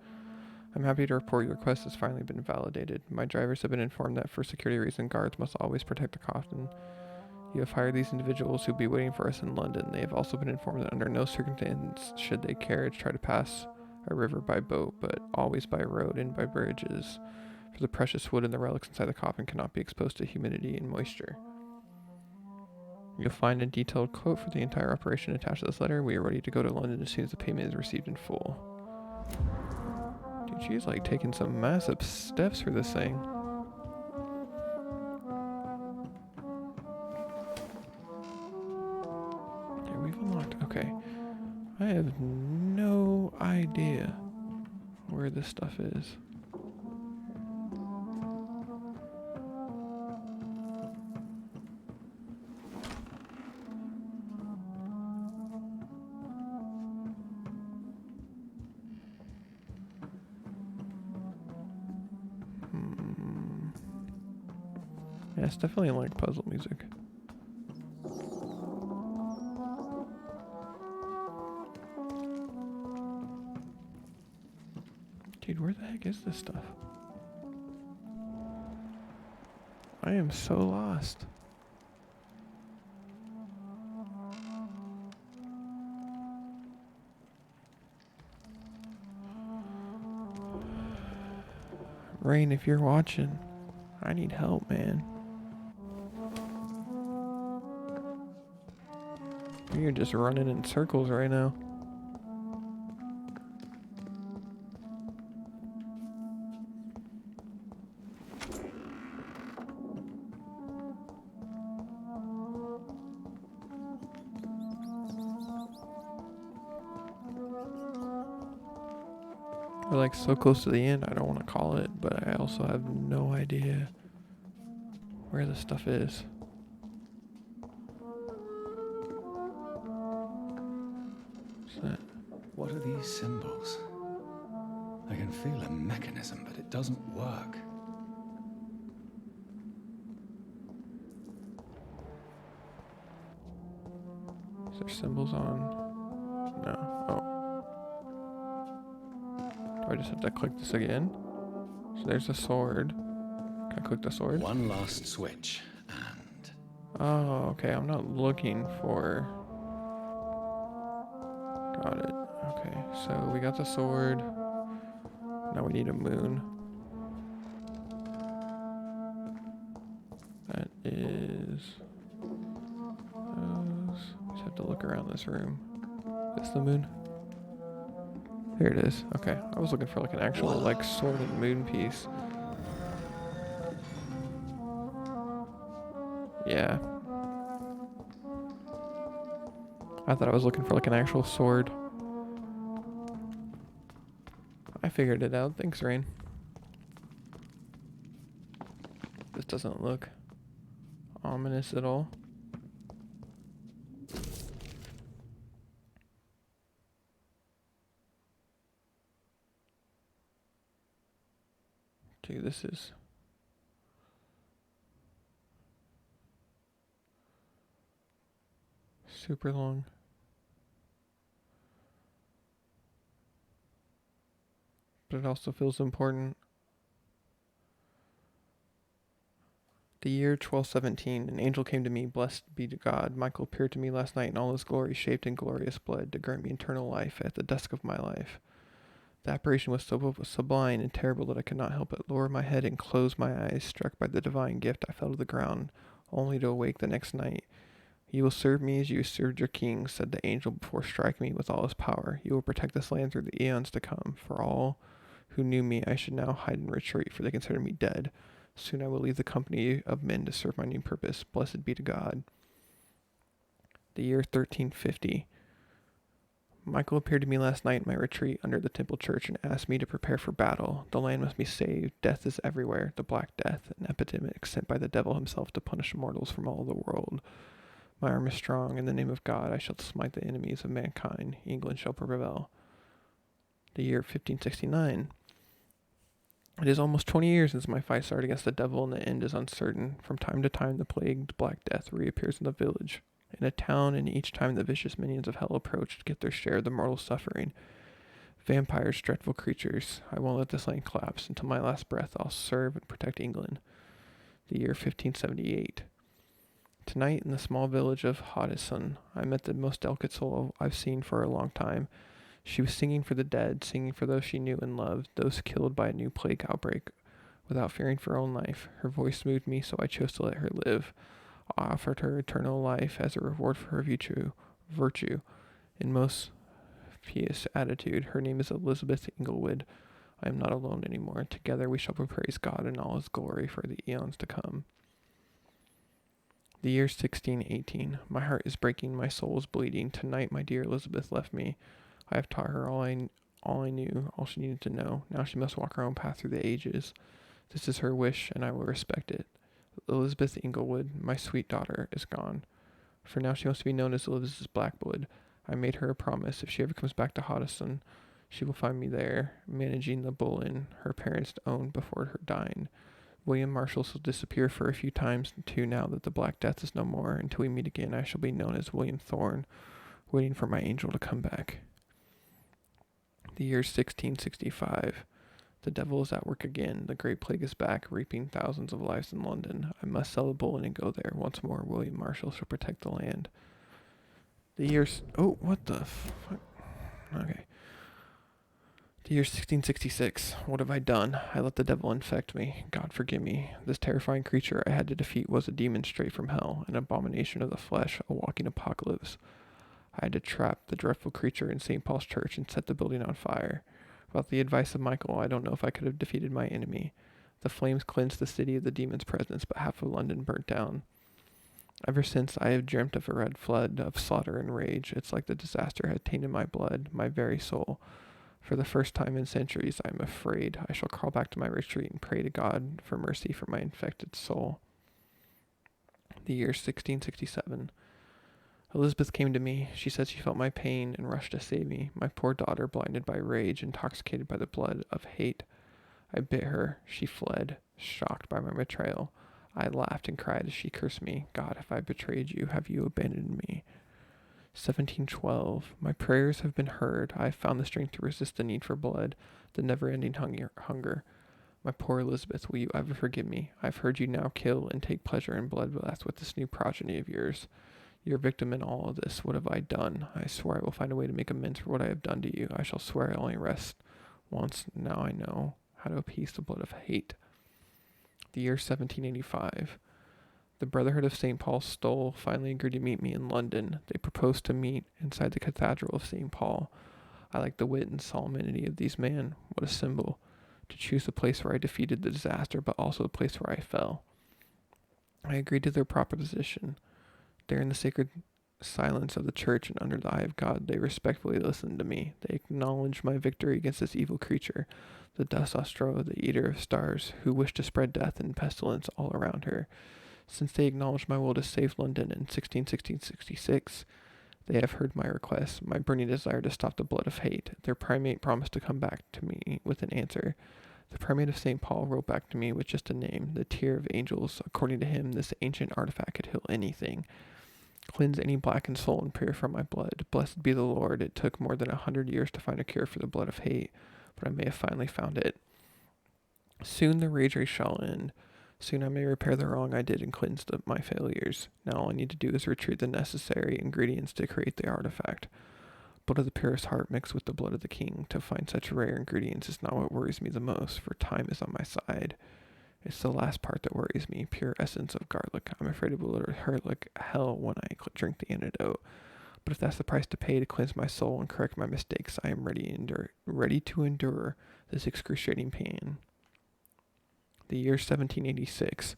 I'm happy to report your request has finally been validated. My drivers have been informed that for security reasons, guards must always protect the coffin. You have hired these individuals who will be waiting for us in London. They have also been informed that under no circumstance should they carriage try to pass a river by boat, but always by road and by bridges, for the precious wood and the relics inside the coffin cannot be exposed to humidity and moisture. You'll find a detailed quote for the entire operation attached to this letter. We are ready to go to London as soon as the payment is received in full. Dude, she's like taking some massive steps for this thing. Okay, we've unlocked. Okay. I have no idea where this stuff is. Yeah, it's definitely like puzzle music. Dude, where the heck is this stuff? I am so lost. Rain, if you're watching, I need help, man. You're just running in circles right now. We're like so close to the end, I don't want to call it, but I also have no idea where the stuff is. What are these symbols? I can feel a mechanism, but it doesn't work. Is there symbols on? No. Oh. Do I just have to click this again? So there's a sword. Can I click the sword? One last switch, and... Oh, okay. I'm not looking for... Got it. Okay, so we got the sword. Now we need a moon. That is... We just have to look around this room. Is this the moon? Here it is. Okay, I was looking for like an actual like sword and moon piece. Yeah. I thought I was looking for like an actual sword. I figured it out. Thanks, Rain. This doesn't look ominous at all. Dude, this is... super long. But it also feels important. The year 1217, an angel came to me, blessed be to God. Michael appeared to me last night in all his glory, shaped in glorious blood, to grant me eternal life at the dusk of my life. The apparition was so sublime and terrible that I could not help but lower my head and close my eyes. Struck by the divine gift, I fell to the ground, only to awake the next night. You will serve me as you served your king, said the angel before striking me with all his power. You will protect this land through the eons to come. For all who knew me, I should now hide and retreat, for they consider me dead. Soon I will leave the company of men to serve my new purpose. Blessed be to God. The year 1350. Michael appeared to me last night in my retreat under the temple church and asked me to prepare for battle. The land must be saved. Death is everywhere. The Black Death, an epidemic sent by the devil himself to punish mortals from all the world. My arm is strong. In the name of God, I shall smite the enemies of mankind. England shall prevail. The year 1569. It is almost 20 years since my fight started against the devil, and the end is uncertain. From time to time, the plagued Black Death reappears in the village, in a town, and each time the vicious minions of hell approach to get their share of the mortal suffering. Vampires, dreadful creatures. I won't let this land collapse. Until my last breath, I'll serve and protect England. The year 1578. Tonight, in the small village of Hoddesdon, I met the most delicate soul I've seen for a long time. She was singing for the dead, singing for those she knew and loved, those killed by a new plague outbreak, without fearing for her own life. Her voice moved me, so I chose to let her live. I offered her eternal life as a reward for her virtue, in most pious attitude. Her name is Elizabeth Inglewood. I am not alone anymore. Together we shall praise God in all his glory for the eons to come. The year 1618. My heart is breaking, my soul is bleeding. Tonight my dear Elizabeth left me. I have taught her all I knew, all she needed to know. Now she must walk her own path through the ages. This is her wish, and I will respect it. Elizabeth Inglewood, my sweet daughter, is gone. For now she wants to be known as Elizabeth Blackwood. I made her a promise. If she ever comes back to Hoddesdon, she will find me there, managing the bull inn her parents owned before her dying. William Marshall shall disappear for a few times, too, now that the Black Death is no more. Until we meet again, I shall be known as William Thorne, waiting for my angel to come back. The year 1665. The devil is at work again. The great plague is back, reaping thousands of lives in London. I must sell the bull and go there. Once more, William Marshall shall protect the land. The years... Oh, what the fuck? Okay. The year 1666. What have I done? I let the devil infect me. God forgive me. This terrifying creature I had to defeat was a demon straight from hell, an abomination of the flesh, a walking apocalypse. I had to trap the dreadful creature in St. Paul's Church and set the building on fire. Without the advice of Michael, I don't know if I could have defeated my enemy. The flames cleansed the city of the demon's presence, but half of London burnt down. Ever since, I have dreamt of a red flood of slaughter and rage. It's like the disaster had tainted my blood, my very soul. For the first time in centuries, I am afraid. I shall crawl back to my retreat and pray to God for mercy for my infected soul. The year 1667. Elizabeth came to me. She said she felt my pain and rushed to save me. My poor daughter, blinded by rage, intoxicated by the blood of hate. I bit her. She fled, shocked by my betrayal. I laughed and cried as she cursed me. God, if I betrayed you, have you abandoned me? 1712. My prayers have been heard. I have found the strength to resist the need for blood, the never-ending hunger. My poor Elizabeth, will you ever forgive me? I have heard you now kill and take pleasure in bloodbaths with this new progeny of yours. You're a victim in all of this. What have I done? I swear I will find a way to make amends for what I have done to you. I shall swear I only rest once. Now I know how to appease the blood of hate. The year 1785. The Brotherhood of St. Paul stole finally agreed to meet me in London. They proposed to meet inside the Cathedral of St. Paul. I like the wit and solemnity of these men. What a symbol. To choose the place where I defeated the disaster, but also the place where I fell. I agreed to their proposition. There in the sacred silence of the church and under the eye of God, they respectfully listened to me. They acknowledged my victory against this evil creature, the Dusostro, the eater of stars, who wished to spread death and pestilence all around her. Since they acknowledged my will to save London in 1666, they have heard my request, my burning desire to stop the blood of hate. Their primate promised to come back to me with an answer. The primate of St. Paul wrote back to me with just a name, the Tear of Angels. According to him, this ancient artifact could heal anything. Cleanse any blackened soul and purify my blood. Blessed be the Lord. It took more than 100 years to find a cure for the blood of hate, but I may have finally found it. Soon the rage shall end. Soon I may repair the wrong I did and cleanse my failures. Now all I need to do is retrieve the necessary ingredients to create the artifact. Blood of the purest heart mixed with the blood of the king. To find such rare ingredients is not what worries me the most, for time is on my side. It's the last part that worries me. Pure essence of garlic. I'm afraid it will hurt like hell when I drink the antidote. But if that's the price to pay to cleanse my soul and correct my mistakes, I am ready to endure this excruciating pain. The year 1786.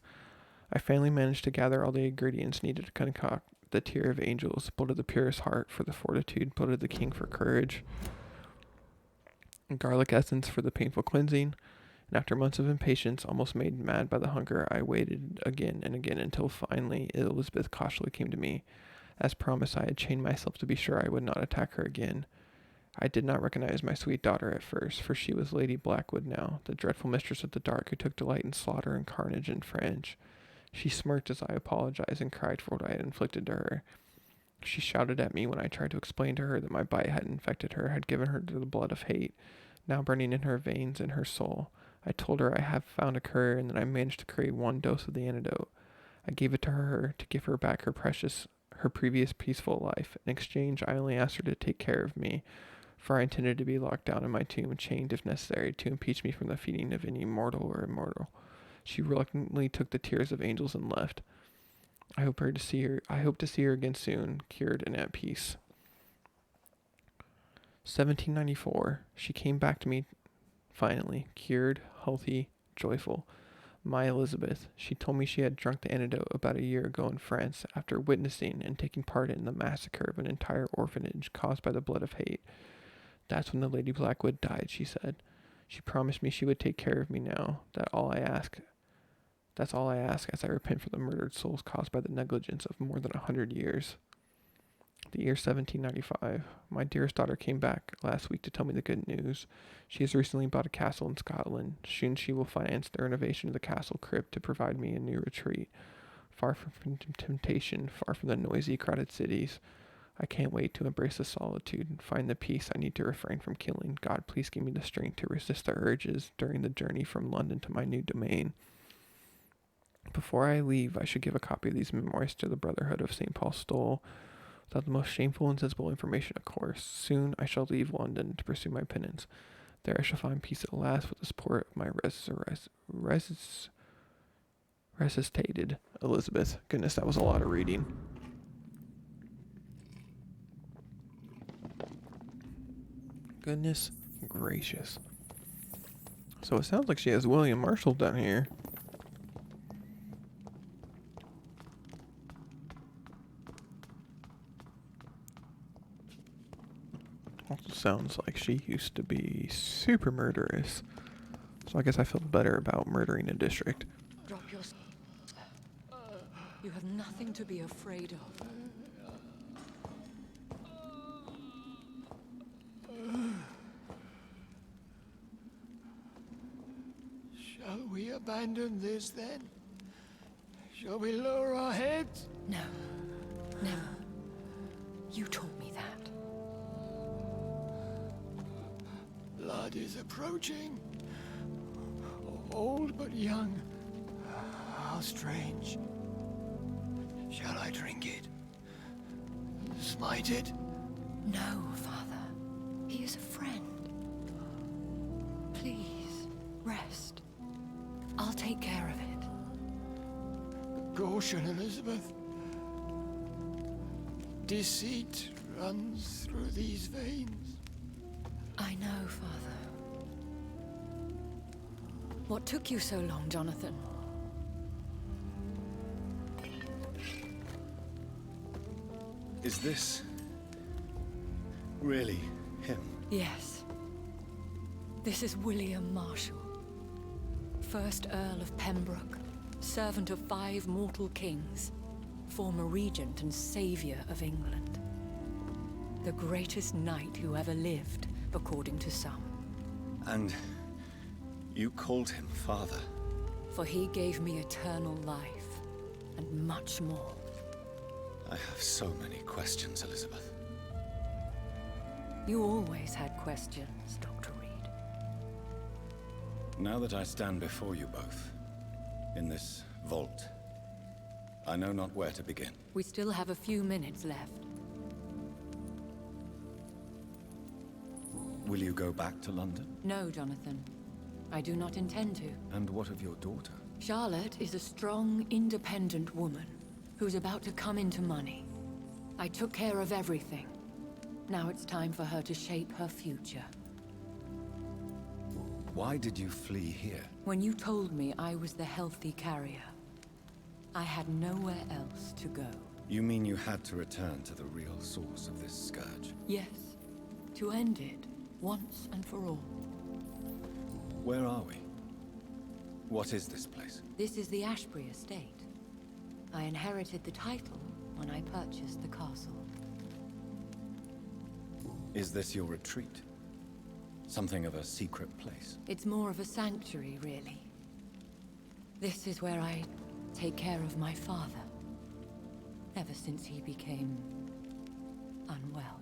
I finally managed to gather all the ingredients needed to concoct the tear of angels, blood of the purest heart for the fortitude, blood of the king for courage, garlic essence for the painful cleansing. And after months of impatience, almost made mad by the hunger, I waited again and again until finally Elizabeth cautiously came to me. As promised, I had chained myself to be sure I would not attack her again. I did not recognize my sweet daughter at first, for she was Lady Blackwood now, the dreadful mistress of the dark who took delight in slaughter and carnage and French. She smirked as I apologized and cried for what I had inflicted to her. She shouted at me when I tried to explain to her that my bite had infected her, had given her the blood of hate, now burning in her veins and her soul. I told her I had found a cure and that I managed to create one dose of the antidote. I gave it to her to give her back her previous peaceful life. In exchange, I only asked her to take care of me, for I intended to be locked down in my tomb, chained if necessary, to impeach me from the feeding of any mortal or immortal. She reluctantly took the tears of angels and left. I hope to see her again soon, cured and at peace. 1794. She came back to me finally, cured, healthy, joyful. My Elizabeth. She told me she had drunk the antidote about a year ago in France after witnessing and taking part in the massacre of an entire orphanage caused by the blood of hate. That's when the Lady Blackwood died, she said. She promised me she would take care of me now. That's all I ask as I repent for the murdered souls caused by the negligence of more than 100 years. The year 1795. My dearest daughter came back last week to tell me the good news. She has recently bought a castle in Scotland. Soon she will finance the renovation of the castle crypt to provide me a new retreat, far from temptation, far from the noisy, crowded cities. I can't wait to embrace the solitude and find the peace I need to refrain from killing. God, please give me the strength to resist the urges during the journey from London to my new domain. Before I leave, I should give a copy of these memoirs to the Brotherhood of St. Paul Stole, without the most shameful and sensible information, of course. Soon I shall leave London to pursue my penance. There I shall find peace at last with the support of my resuscitated Elizabeth. Goodness, that was a lot of reading. Goodness gracious. So it sounds like she has William Marshall down here. Also sounds like she used to be super murderous. So I guess I feel better about murdering a district. Drop your... You have nothing to be afraid of. Shall we abandon this then? Shall we lower our heads? No. Never. You taught me that. Blood is approaching. Old but young. How strange. Shall I drink it? Smite it? No, Father. He is a friend. Please, rest. I'll take care of it. Caution, Elizabeth. Deceit runs through these veins. I know, Father. What took you so long, Jonathan? Is this really him? Yes. This is William Marshall, 1st Earl of Pembroke, servant of 5 mortal kings, former regent and savior of England. The greatest knight who ever lived, according to some. And you called him father? For he gave me eternal life, and much more. I have so many questions, Elizabeth. You always had questions, Dr. Reed. Now that I stand before you both, in this vault, I know not where to begin. We still have a few minutes left. Will you go back to London? No, Jonathan. I do not intend to. And what of your daughter? Charlotte is a strong, independent woman who's about to come into money. I took care of everything. Now it's time for her to shape her future. Why did you flee here? When you told me I was the healthy carrier, I had nowhere else to go. You mean you had to return to the real source of this scourge? Yes, to end it once and for all. Where are we? What is this place? This is the Ashbury estate. I inherited the title when I purchased the castle. Is this your retreat? Something of a secret place? It's more of a sanctuary, really. This is where I take care of my father. Ever since he became unwell.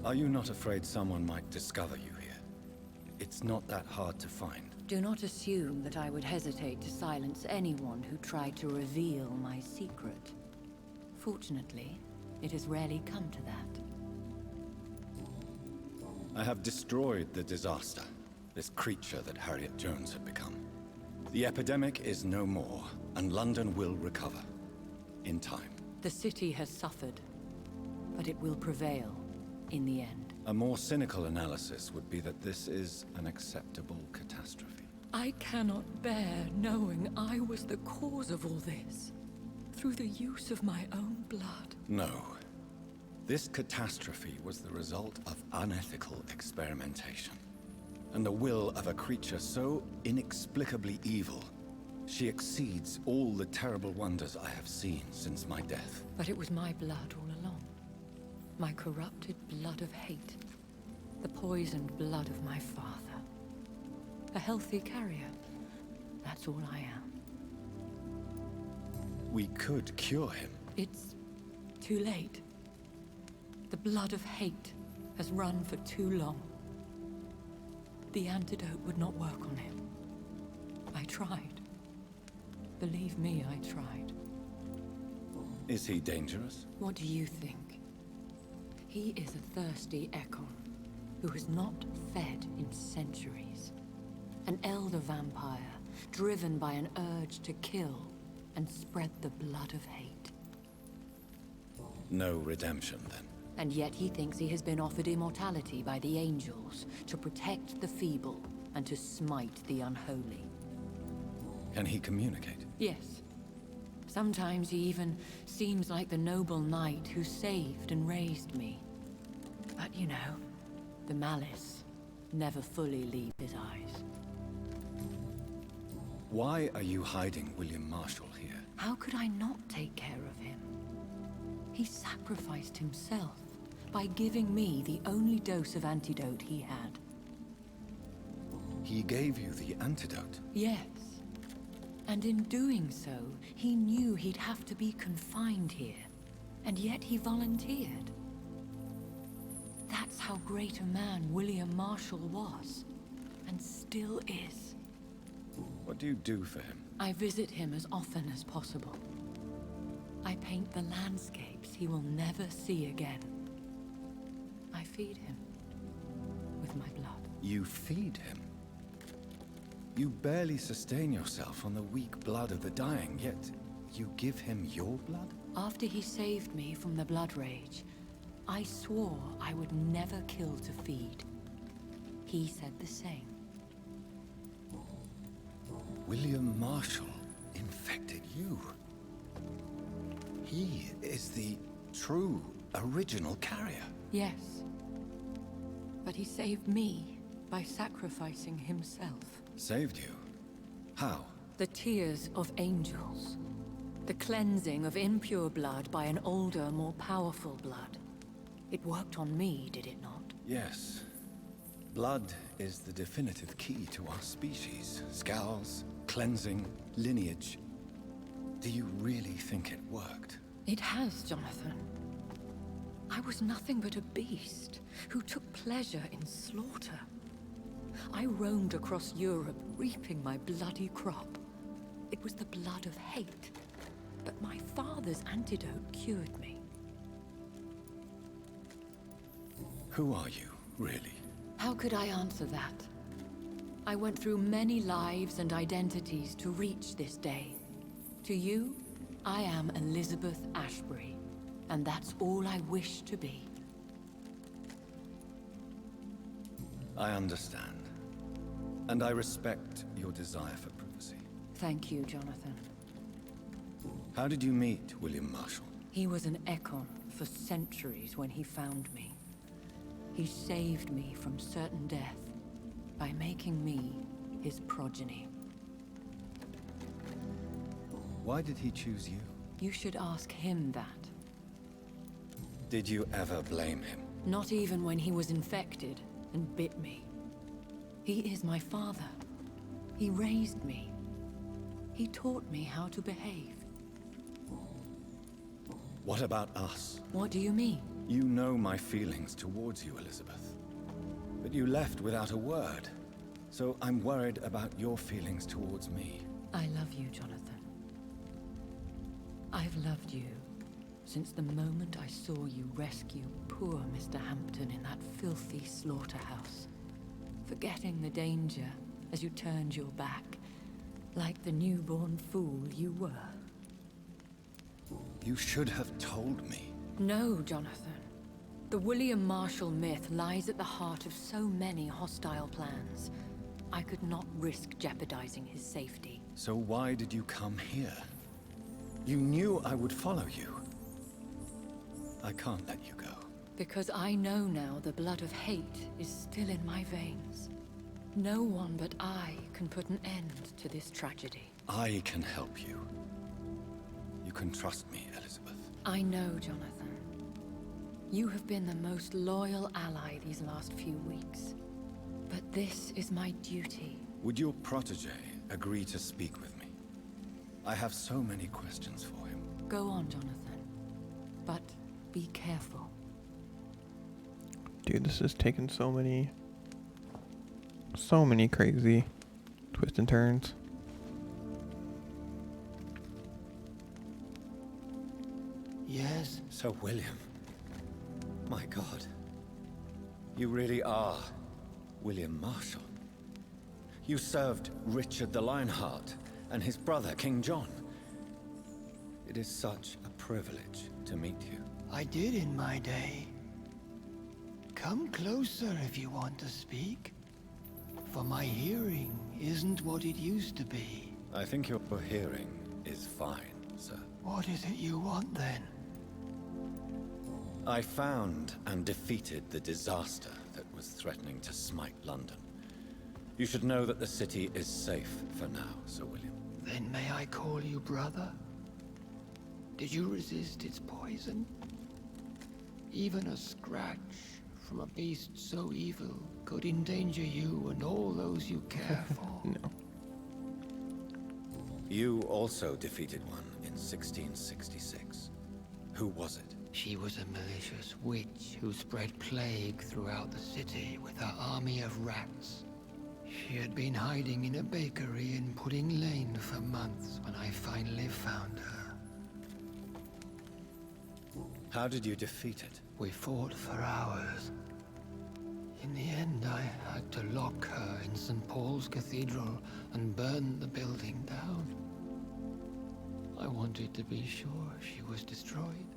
Are you not afraid someone might discover you here? It's not that hard to find. Do not assume that I would hesitate to silence anyone who tried to reveal my secret. Fortunately, it has rarely come to that. I have destroyed the disaster, this creature that Harriet Jones had become. The epidemic is no more, and London will recover. In time. The city has suffered, but it will prevail in the end. A more cynical analysis would be that this is an acceptable catastrophe. I cannot bear knowing I was the cause of all this, through the use of my own blood. No. This catastrophe was the result of unethical experimentation, and the will of a creature so inexplicably evil. She exceeds all the terrible wonders I have seen since my death. But it was my blood all along. My corrupted blood of hate. The poisoned blood of my father. A healthy carrier. That's all I am. We could cure him. It's too late. The blood of hate has run for too long. The antidote would not work on him. I tried. Believe me, I tried. Is he dangerous? What do you think? He is a thirsty echo who has not fed in centuries. An elder vampire, driven by an urge to kill and spread the blood of hate. No redemption, then. And yet he thinks he has been offered immortality by the angels to protect the feeble and to smite the unholy. Can he communicate? Yes. Sometimes he even seems like the noble knight who saved and raised me. But you know, the malice never fully leaves his eyes. Why are you hiding William Marshall here? How could I not take care of him? He sacrificed himself by giving me the only dose of antidote he had. He gave you the antidote? Yes. And in doing so, he knew he'd have to be confined here. And yet he volunteered. That's how great a man William Marshall was. And still is. What do you do for him? I visit him as often as possible. I paint the landscapes he will never see again. I feed him with my blood. You feed him? You barely sustain yourself on the weak blood of the dying, yet you give him your blood? After he saved me from the blood rage, I swore I would never kill to feed. He said the same. William Marshall infected you. He is the true, original carrier. Yes. But he saved me by sacrificing himself. Saved you? How? The tears of angels. The cleansing of impure blood by an older, more powerful blood. It worked on me, did it not? Yes. Blood is the definitive key to our species. Scars, cleansing, lineage. Do you really think it worked? It has, Jonathan. I was nothing but a beast who took pleasure in slaughter. I roamed across Europe, reaping my bloody crop. It was the blood of hate. But my father's antidote cured me. Who are you, really? How could I answer that? I went through many lives and identities to reach this day. To you, I am Elizabeth Ashbury, and that's all I wish to be. I understand. And I respect your desire for privacy. Thank you, Jonathan. How did you meet William Marshall? He was an Ekon for centuries when he found me. He saved me from certain death by making me his progeny. Why did he choose you? You should ask him that. Did you ever blame him? Not even when he was infected and bit me. He is my father. He raised me. He taught me how to behave. What about us? What do you mean? You know my feelings towards you, Elizabeth. But you left without a word. So I'm worried about your feelings towards me. I love you, Jonathan. I've loved you since the moment I saw you rescue poor Mr. Hampton in that filthy slaughterhouse. Forgetting the danger as you turned your back, like the newborn fool you were. You should have told me. No, Jonathan. The William Marshall myth lies at the heart of so many hostile plans. I could not risk jeopardizing his safety. So why did you come here? You knew I would follow you. I can't let you go. Because I know now the blood of hate is still in my veins. No one but I can put an end to this tragedy. I can help you. You can trust me, Elizabeth. I know, Jonathan. You have been the most loyal ally these last few weeks. But this is my duty. Would your protege agree to speak with me? I have so many questions for him. Go on, Jonathan. But be careful. Dude, this is taking so many crazy twists and turns. Yes? So, William, my God, you really are William Marshall. You served Richard the Lionheart and his brother, King John. It is such a privilege to meet you. I did in my day. Come closer if you want to speak. For my hearing isn't what it used to be. I think your hearing is fine, sir. What is it you want then? I found and defeated the disaster that was threatening to smite London. You should know that the city is safe for now, Sir William. Then may I call you brother? Did you resist its poison? Even a scratch from a beast so evil could endanger you and all those you care for. No. You also defeated one in 1666. Who was it? She was a malicious witch who spread plague throughout the city with her army of rats. She had been hiding in a bakery in Pudding Lane for months when I finally found her. How did you defeat it? We fought for hours. In the end, I had to lock her in St. Paul's Cathedral and burn the building down. I wanted to be sure she was destroyed.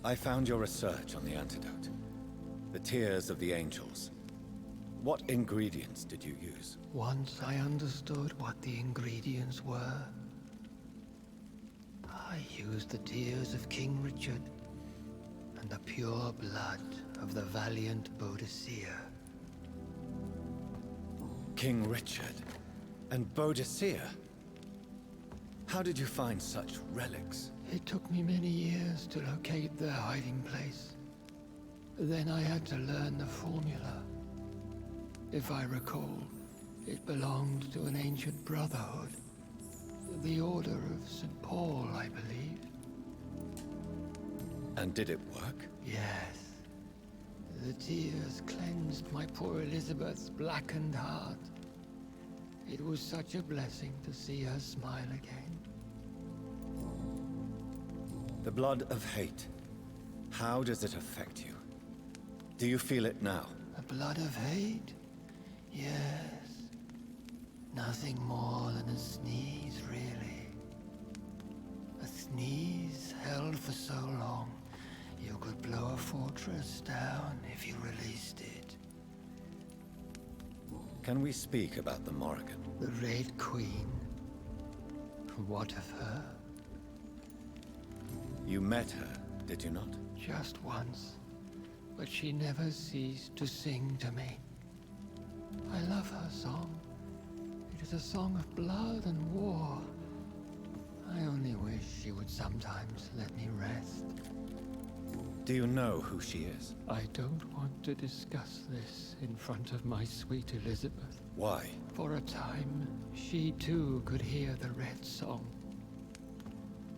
I found your research on the antidote. The Tears of the Angels. What ingredients did you use? Once I understood what the ingredients were, I used the tears of King Richard and the pure blood of the valiant Boadicea. King Richard and Boadicea? How did you find such relics? It took me many years to locate their hiding place. Then I had to learn the formula. If I recall, it belonged to an ancient brotherhood. The Order of St. Paul, I believe. And did it work? Yes. The tears cleansed my poor Elizabeth's blackened heart. It was such a blessing to see her smile again. The blood of hate. How does it affect you? Do you feel it now? The blood of hate? Yes. Nothing more than a sneeze, really. A sneeze held for so long, you could blow a fortress down if you released it. Can we speak about the Morrigan? The Red Queen. What of her? You met her, did you not? Just once. But she never ceased to sing to me. I love her song. It is a song of blood and war. I only wish she would sometimes let me rest. Do you know who she is? I don't want to discuss this in front of my sweet Elizabeth. Why? For a time, she too could hear the Red Song.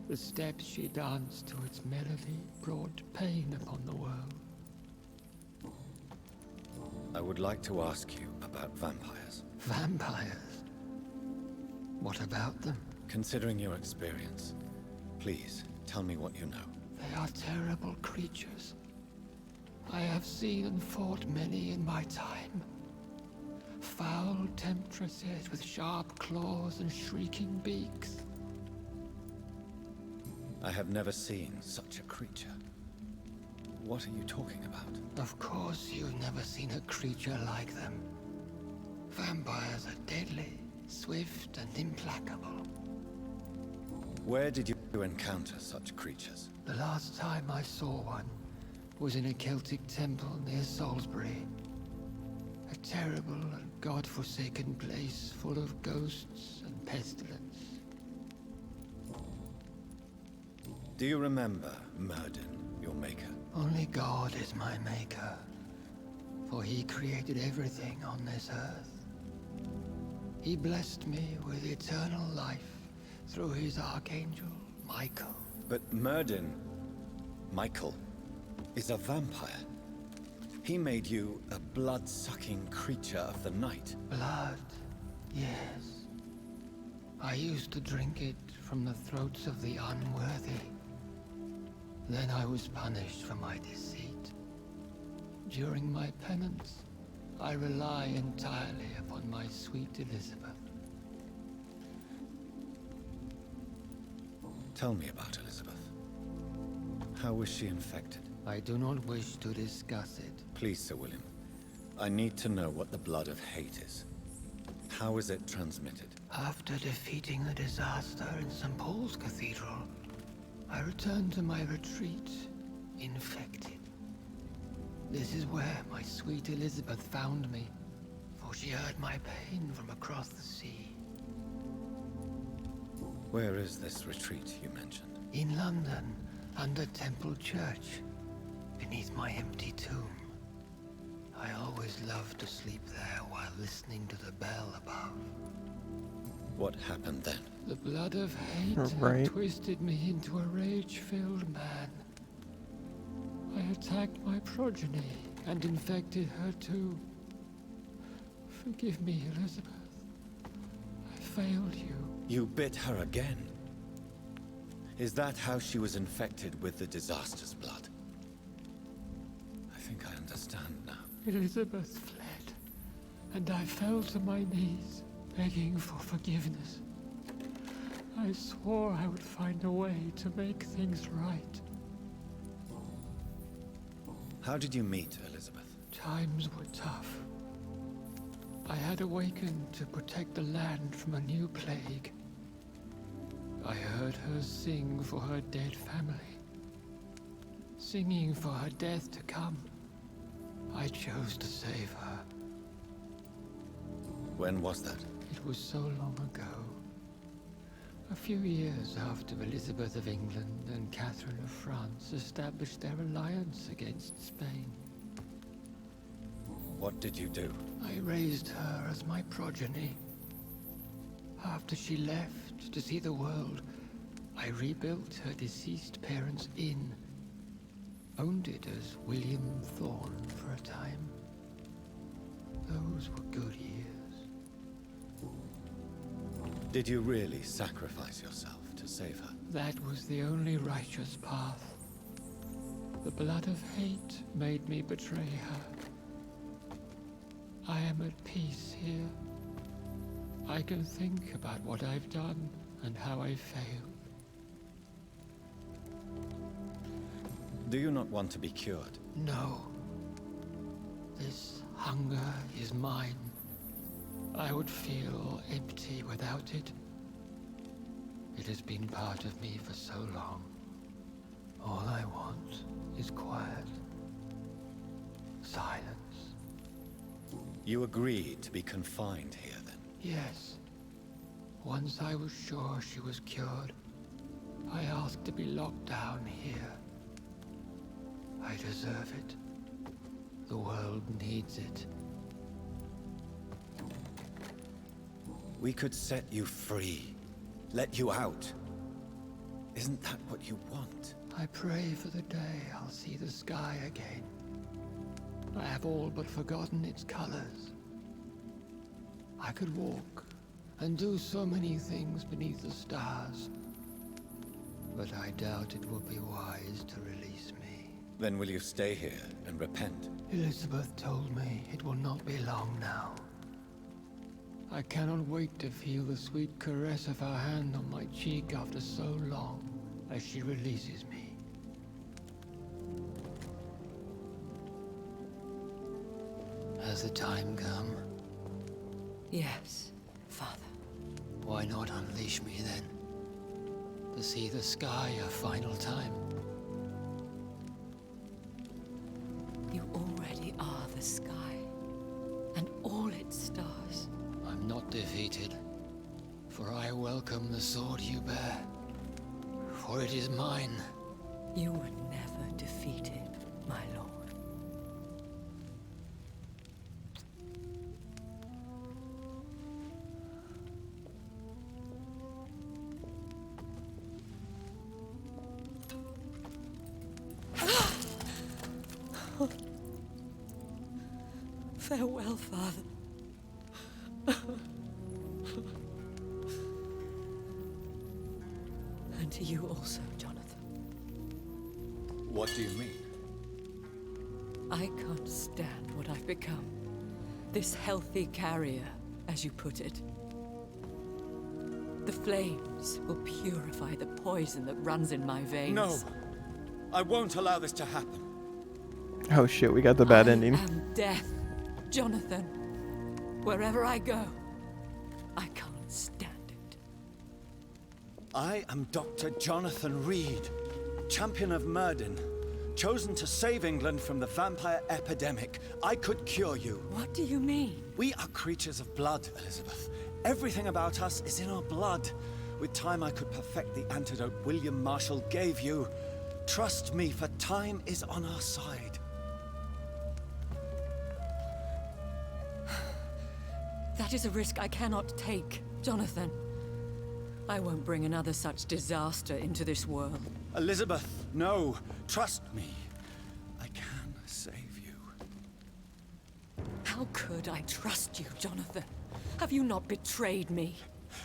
The steps she danced to its melody brought pain upon the world. I would like to ask you about vampires. Vampires? What about them? Considering your experience, please tell me what you know. They are terrible creatures. I have seen and fought many in my time. Foul temptresses with sharp claws and shrieking beaks. I have never seen such a creature. What are you talking about? Of course you've never seen a creature like them. Vampires are deadly, swift and implacable. Where did you encounter such creatures? The last time I saw one was in a Celtic temple near Salisbury. A terrible and god-forsaken place full of ghosts and pestilence. Do you remember Myrddin, your maker? Only God is my maker, for he created everything on this earth. He blessed me with eternal life through his archangel, Michael. But Myrddin, Michael, is a vampire. He made you a blood-sucking creature of the night. Blood, yes. I used to drink it from the throats of the unworthy. Then I was punished for my deceit. During my penance, I rely entirely upon my sweet Elizabeth. Tell me about Elizabeth. How was she infected? I do not wish to discuss it. Please, Sir William. I need to know what the blood of hate is. How is it transmitted? After defeating the disaster in St. Paul's Cathedral, I returned to my retreat, infected. This is where my sweet Elizabeth found me, for she heard my pain from across the sea. Where is this retreat you mentioned? In London, under Temple Church, beneath my empty tomb. I always loved to sleep there while listening to the bell above. What happened then? The blood of hate Right. twisted me into a rage-filled man. I attacked my progeny and infected her too. Forgive me, Elizabeth. I failed you. You bit her again. Is that how she was infected with the disaster's blood? I think I understand now. Elizabeth fled, and I fell to my knees, begging for forgiveness. I swore I would find a way to make things right. How did you meet Elizabeth? Times were tough. I had awakened to protect the land from a new plague. I heard her sing for her dead family. Singing for her death to come. I chose to save her. When was that? It was so long ago. A few years after Elizabeth of England and Catherine of France established their alliance against Spain. What did you do? I raised her as my progeny. After she left to see the world, I rebuilt her deceased parents' inn. Owned it as William Thorne for a time. Those were good years. Did you really sacrifice yourself to save her? That was the only righteous path. The blood of hate made me betray her. I am at peace here. I can think about what I've done and how I failed. Do you not want to be cured? No. This hunger is mine. I would feel empty without it. It has been part of me for so long. All I want is quiet. Silence. You agreed to be confined here, then? Yes. Once I was sure she was cured, I asked to be locked down here. I deserve it. The world needs it. We could set you free. Let you out. Isn't that what you want? I pray for the day I'll see the sky again. I have all but forgotten its colors. I could walk and do so many things beneath the stars. But I doubt it will be wise to release me. Then will you stay here and repent? Elizabeth told me it will not be long now. I cannot wait to feel the sweet caress of her hand on my cheek after so long as she releases me. Has the time come? Yes, Father. Why not unleash me then? To see the sky a final time? You already are the sky, and all its stars. I'm not defeated, for I welcome the sword you bear, for it is mine. You were never defeated, my lord. Farewell, Father. And to you also, Jonathan. What do you mean? I can't stand what I've become. This healthy carrier, as you put it. The flames will purify the poison that runs in my veins. No! I won't allow this to happen. Oh shit, we got the bad ending. I am death, Jonathan. Wherever I go, I can't stand it. I am Dr. Jonathan Reed, champion of Myrddin, chosen to save England from the vampire epidemic. I could cure you. What do you mean? We are creatures of blood, Elizabeth. Everything about us is in our blood. With time, I could perfect the antidote William Marshall gave you. Trust me, for time is on our side. That is a risk I cannot take, Jonathan. I won't bring another such disaster into this world. Elizabeth, no. Trust me. I can save you. How could I trust you, Jonathan? Have you not betrayed me?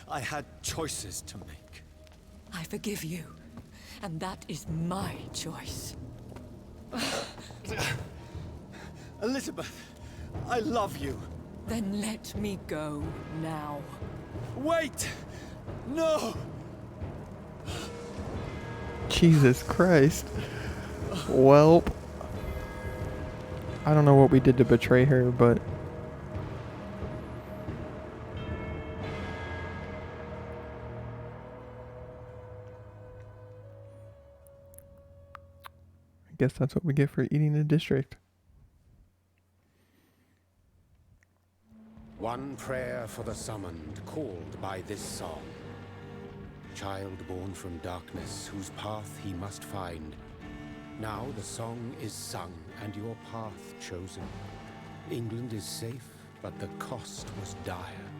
I had choices to make. I forgive you, and that is my choice. Elizabeth, I love you. Then let me go now. Wait! No! Jesus Christ. Welp. I don't know what we did to betray her, but... I guess that's what we get for eating the district. One prayer for the summoned, called by this song. Child born from darkness, whose path he must find. Now the song is sung, and your path chosen. England is safe, but the cost was dire.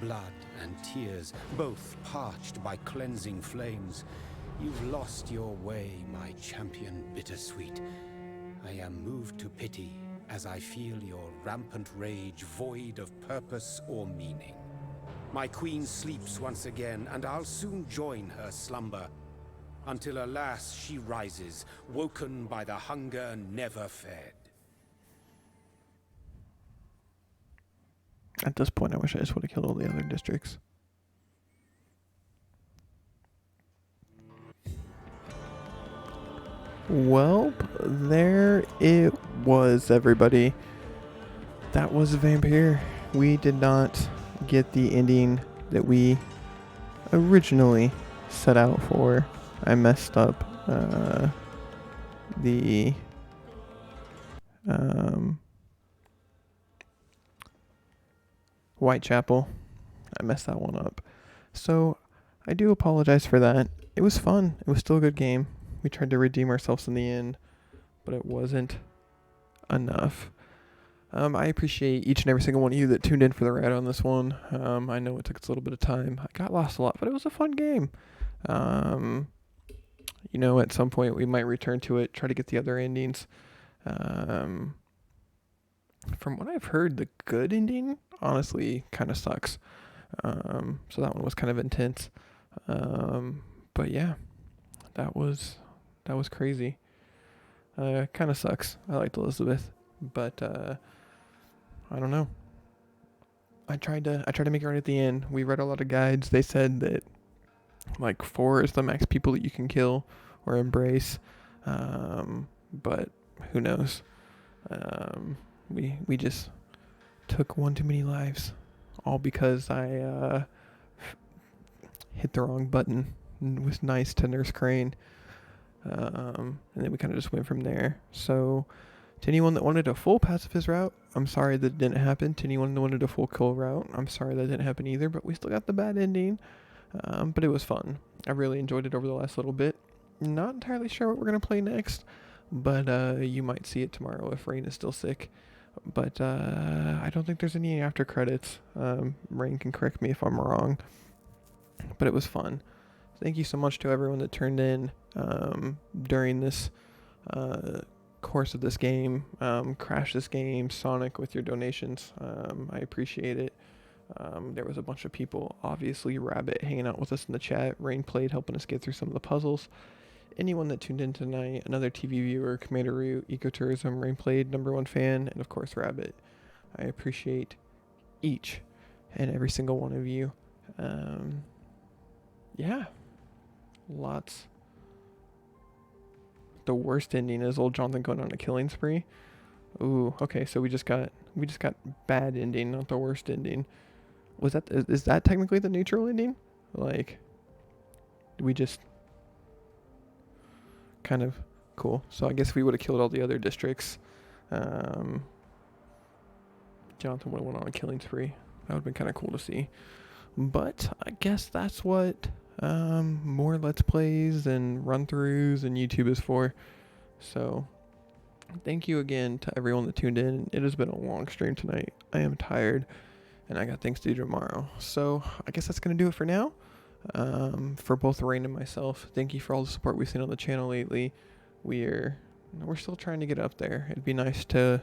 Blood and tears, both parched by cleansing flames. You've lost your way, my champion bittersweet. I am moved to pity, as I feel your rampant rage void of purpose or meaning. My queen sleeps once again, and I'll soon join her slumber, until alas she rises, woken by the hunger never fed. At this point, I wish I just would have killed all the other districts. Well, there it was, everybody. That was Vampyr. We did not get the ending that we originally set out for. I messed up the Whitechapel. I messed that one up. So I do apologize for that. It was fun. It was still a good game. We tried to redeem ourselves in the end, but it wasn't enough. I appreciate each and every single one of you that tuned in for the ride on this one. I know it took us a little bit of time. I got lost a lot, but it was a fun game. At some point we might return to it, try to get the other endings. From what I've heard, the good ending honestly kind of sucks. So that one was kind of intense. But yeah, that was crazy. Kind of sucks. I liked Elizabeth, but I don't know. I tried to make it right at the end. We read a lot of guides. They said that like 4 is the max people that you can kill or embrace. But who knows? We just took one too many lives, all because I hit the wrong button and was nice to Nurse Crane. And then we kind of just went from there. So to anyone that wanted a full pacifist route, I'm sorry that didn't happen. To anyone that wanted a full kill route, I'm sorry that didn't happen either, but we still got the bad ending. But it was fun. I really enjoyed it over the last little bit. Not entirely sure what we're going to play next, but you might see it tomorrow if Rain is still sick. But I don't think there's any after credits. Rain can correct me if I'm wrong. But it was fun. Thank you so much to everyone that turned in during this course of this game. Crash this game, Sonic, with your donations. I appreciate it. There was a bunch of people, obviously Rabbit hanging out with us in the chat, Rain played, helping us get through some of the puzzles. Anyone that tuned in tonight, another TV viewer, Commander Root, Ecotourism, Rain played, #1 fan, and of course Rabbit. I appreciate each and every single one of you. Yeah, lots. The worst ending is old Jonathan going on a killing spree. Ooh, okay, so we just got bad ending, not the worst ending. Is that technically the neutral ending? Like, we just kind of cool. So I guess we would have killed all the other districts. Jonathan would have went on a killing spree. That would have been kind of cool to see. But I guess that's what more Let's Plays and run-throughs and YouTube is for. So thank you again to everyone that tuned in. It has been a long stream tonight. I am tired, and I got things to do tomorrow. So I guess that's going to do it for now. For both Rain and myself, thank you for all the support we've seen on the channel lately. We're still trying to get up there. It'd be nice to,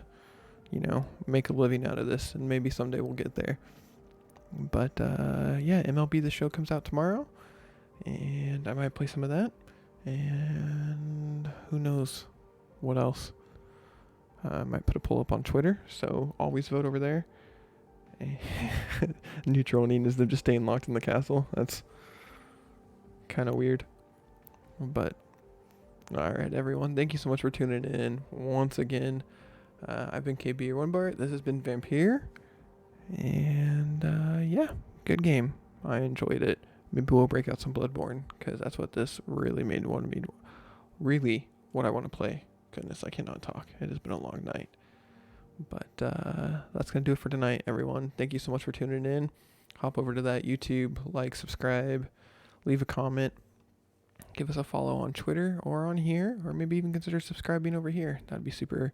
make a living out of this, and maybe someday we'll get there. But yeah, MLB The Show comes out tomorrow, and I might play some of that, and who knows what else. I might put a poll up on Twitter, so always vote over there. Neutral ending is them just staying locked in the castle. That's kind of weird. But alright, everyone, thank you so much for tuning in once again. I've been KB or OneBar. This has been Vampyr. And yeah, good game. I enjoyed it. Maybe we'll break out some Bloodborne, because that's what this really made me want to really what I want to play. Goodness, I cannot talk. It has been a long night. But that's going to do it for tonight, everyone. Thank you so much for tuning in. Hop over to that YouTube, like, subscribe, leave a comment, give us a follow on Twitter or on here, or maybe even consider subscribing over here. That'd be super,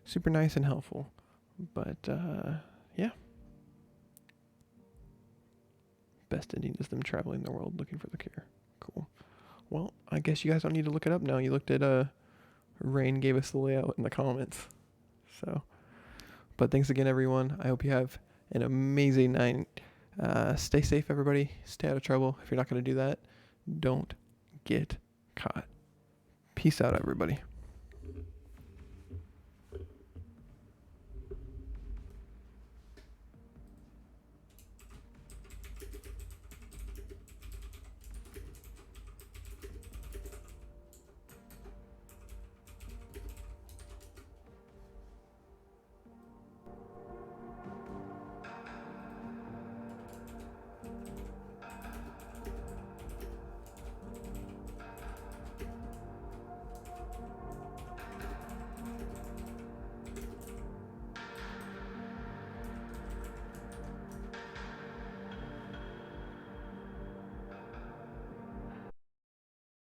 super nice and helpful. But yeah. Best ending is them traveling the world looking for the cure. Cool. Well, I guess you guys don't need to look it up now. You looked at Rain gave us the layout in the comments. So, but thanks again, everyone. I hope you have an amazing night. Stay safe, everybody. Stay out of trouble. If you're not going to do that, don't get caught. Peace out, everybody.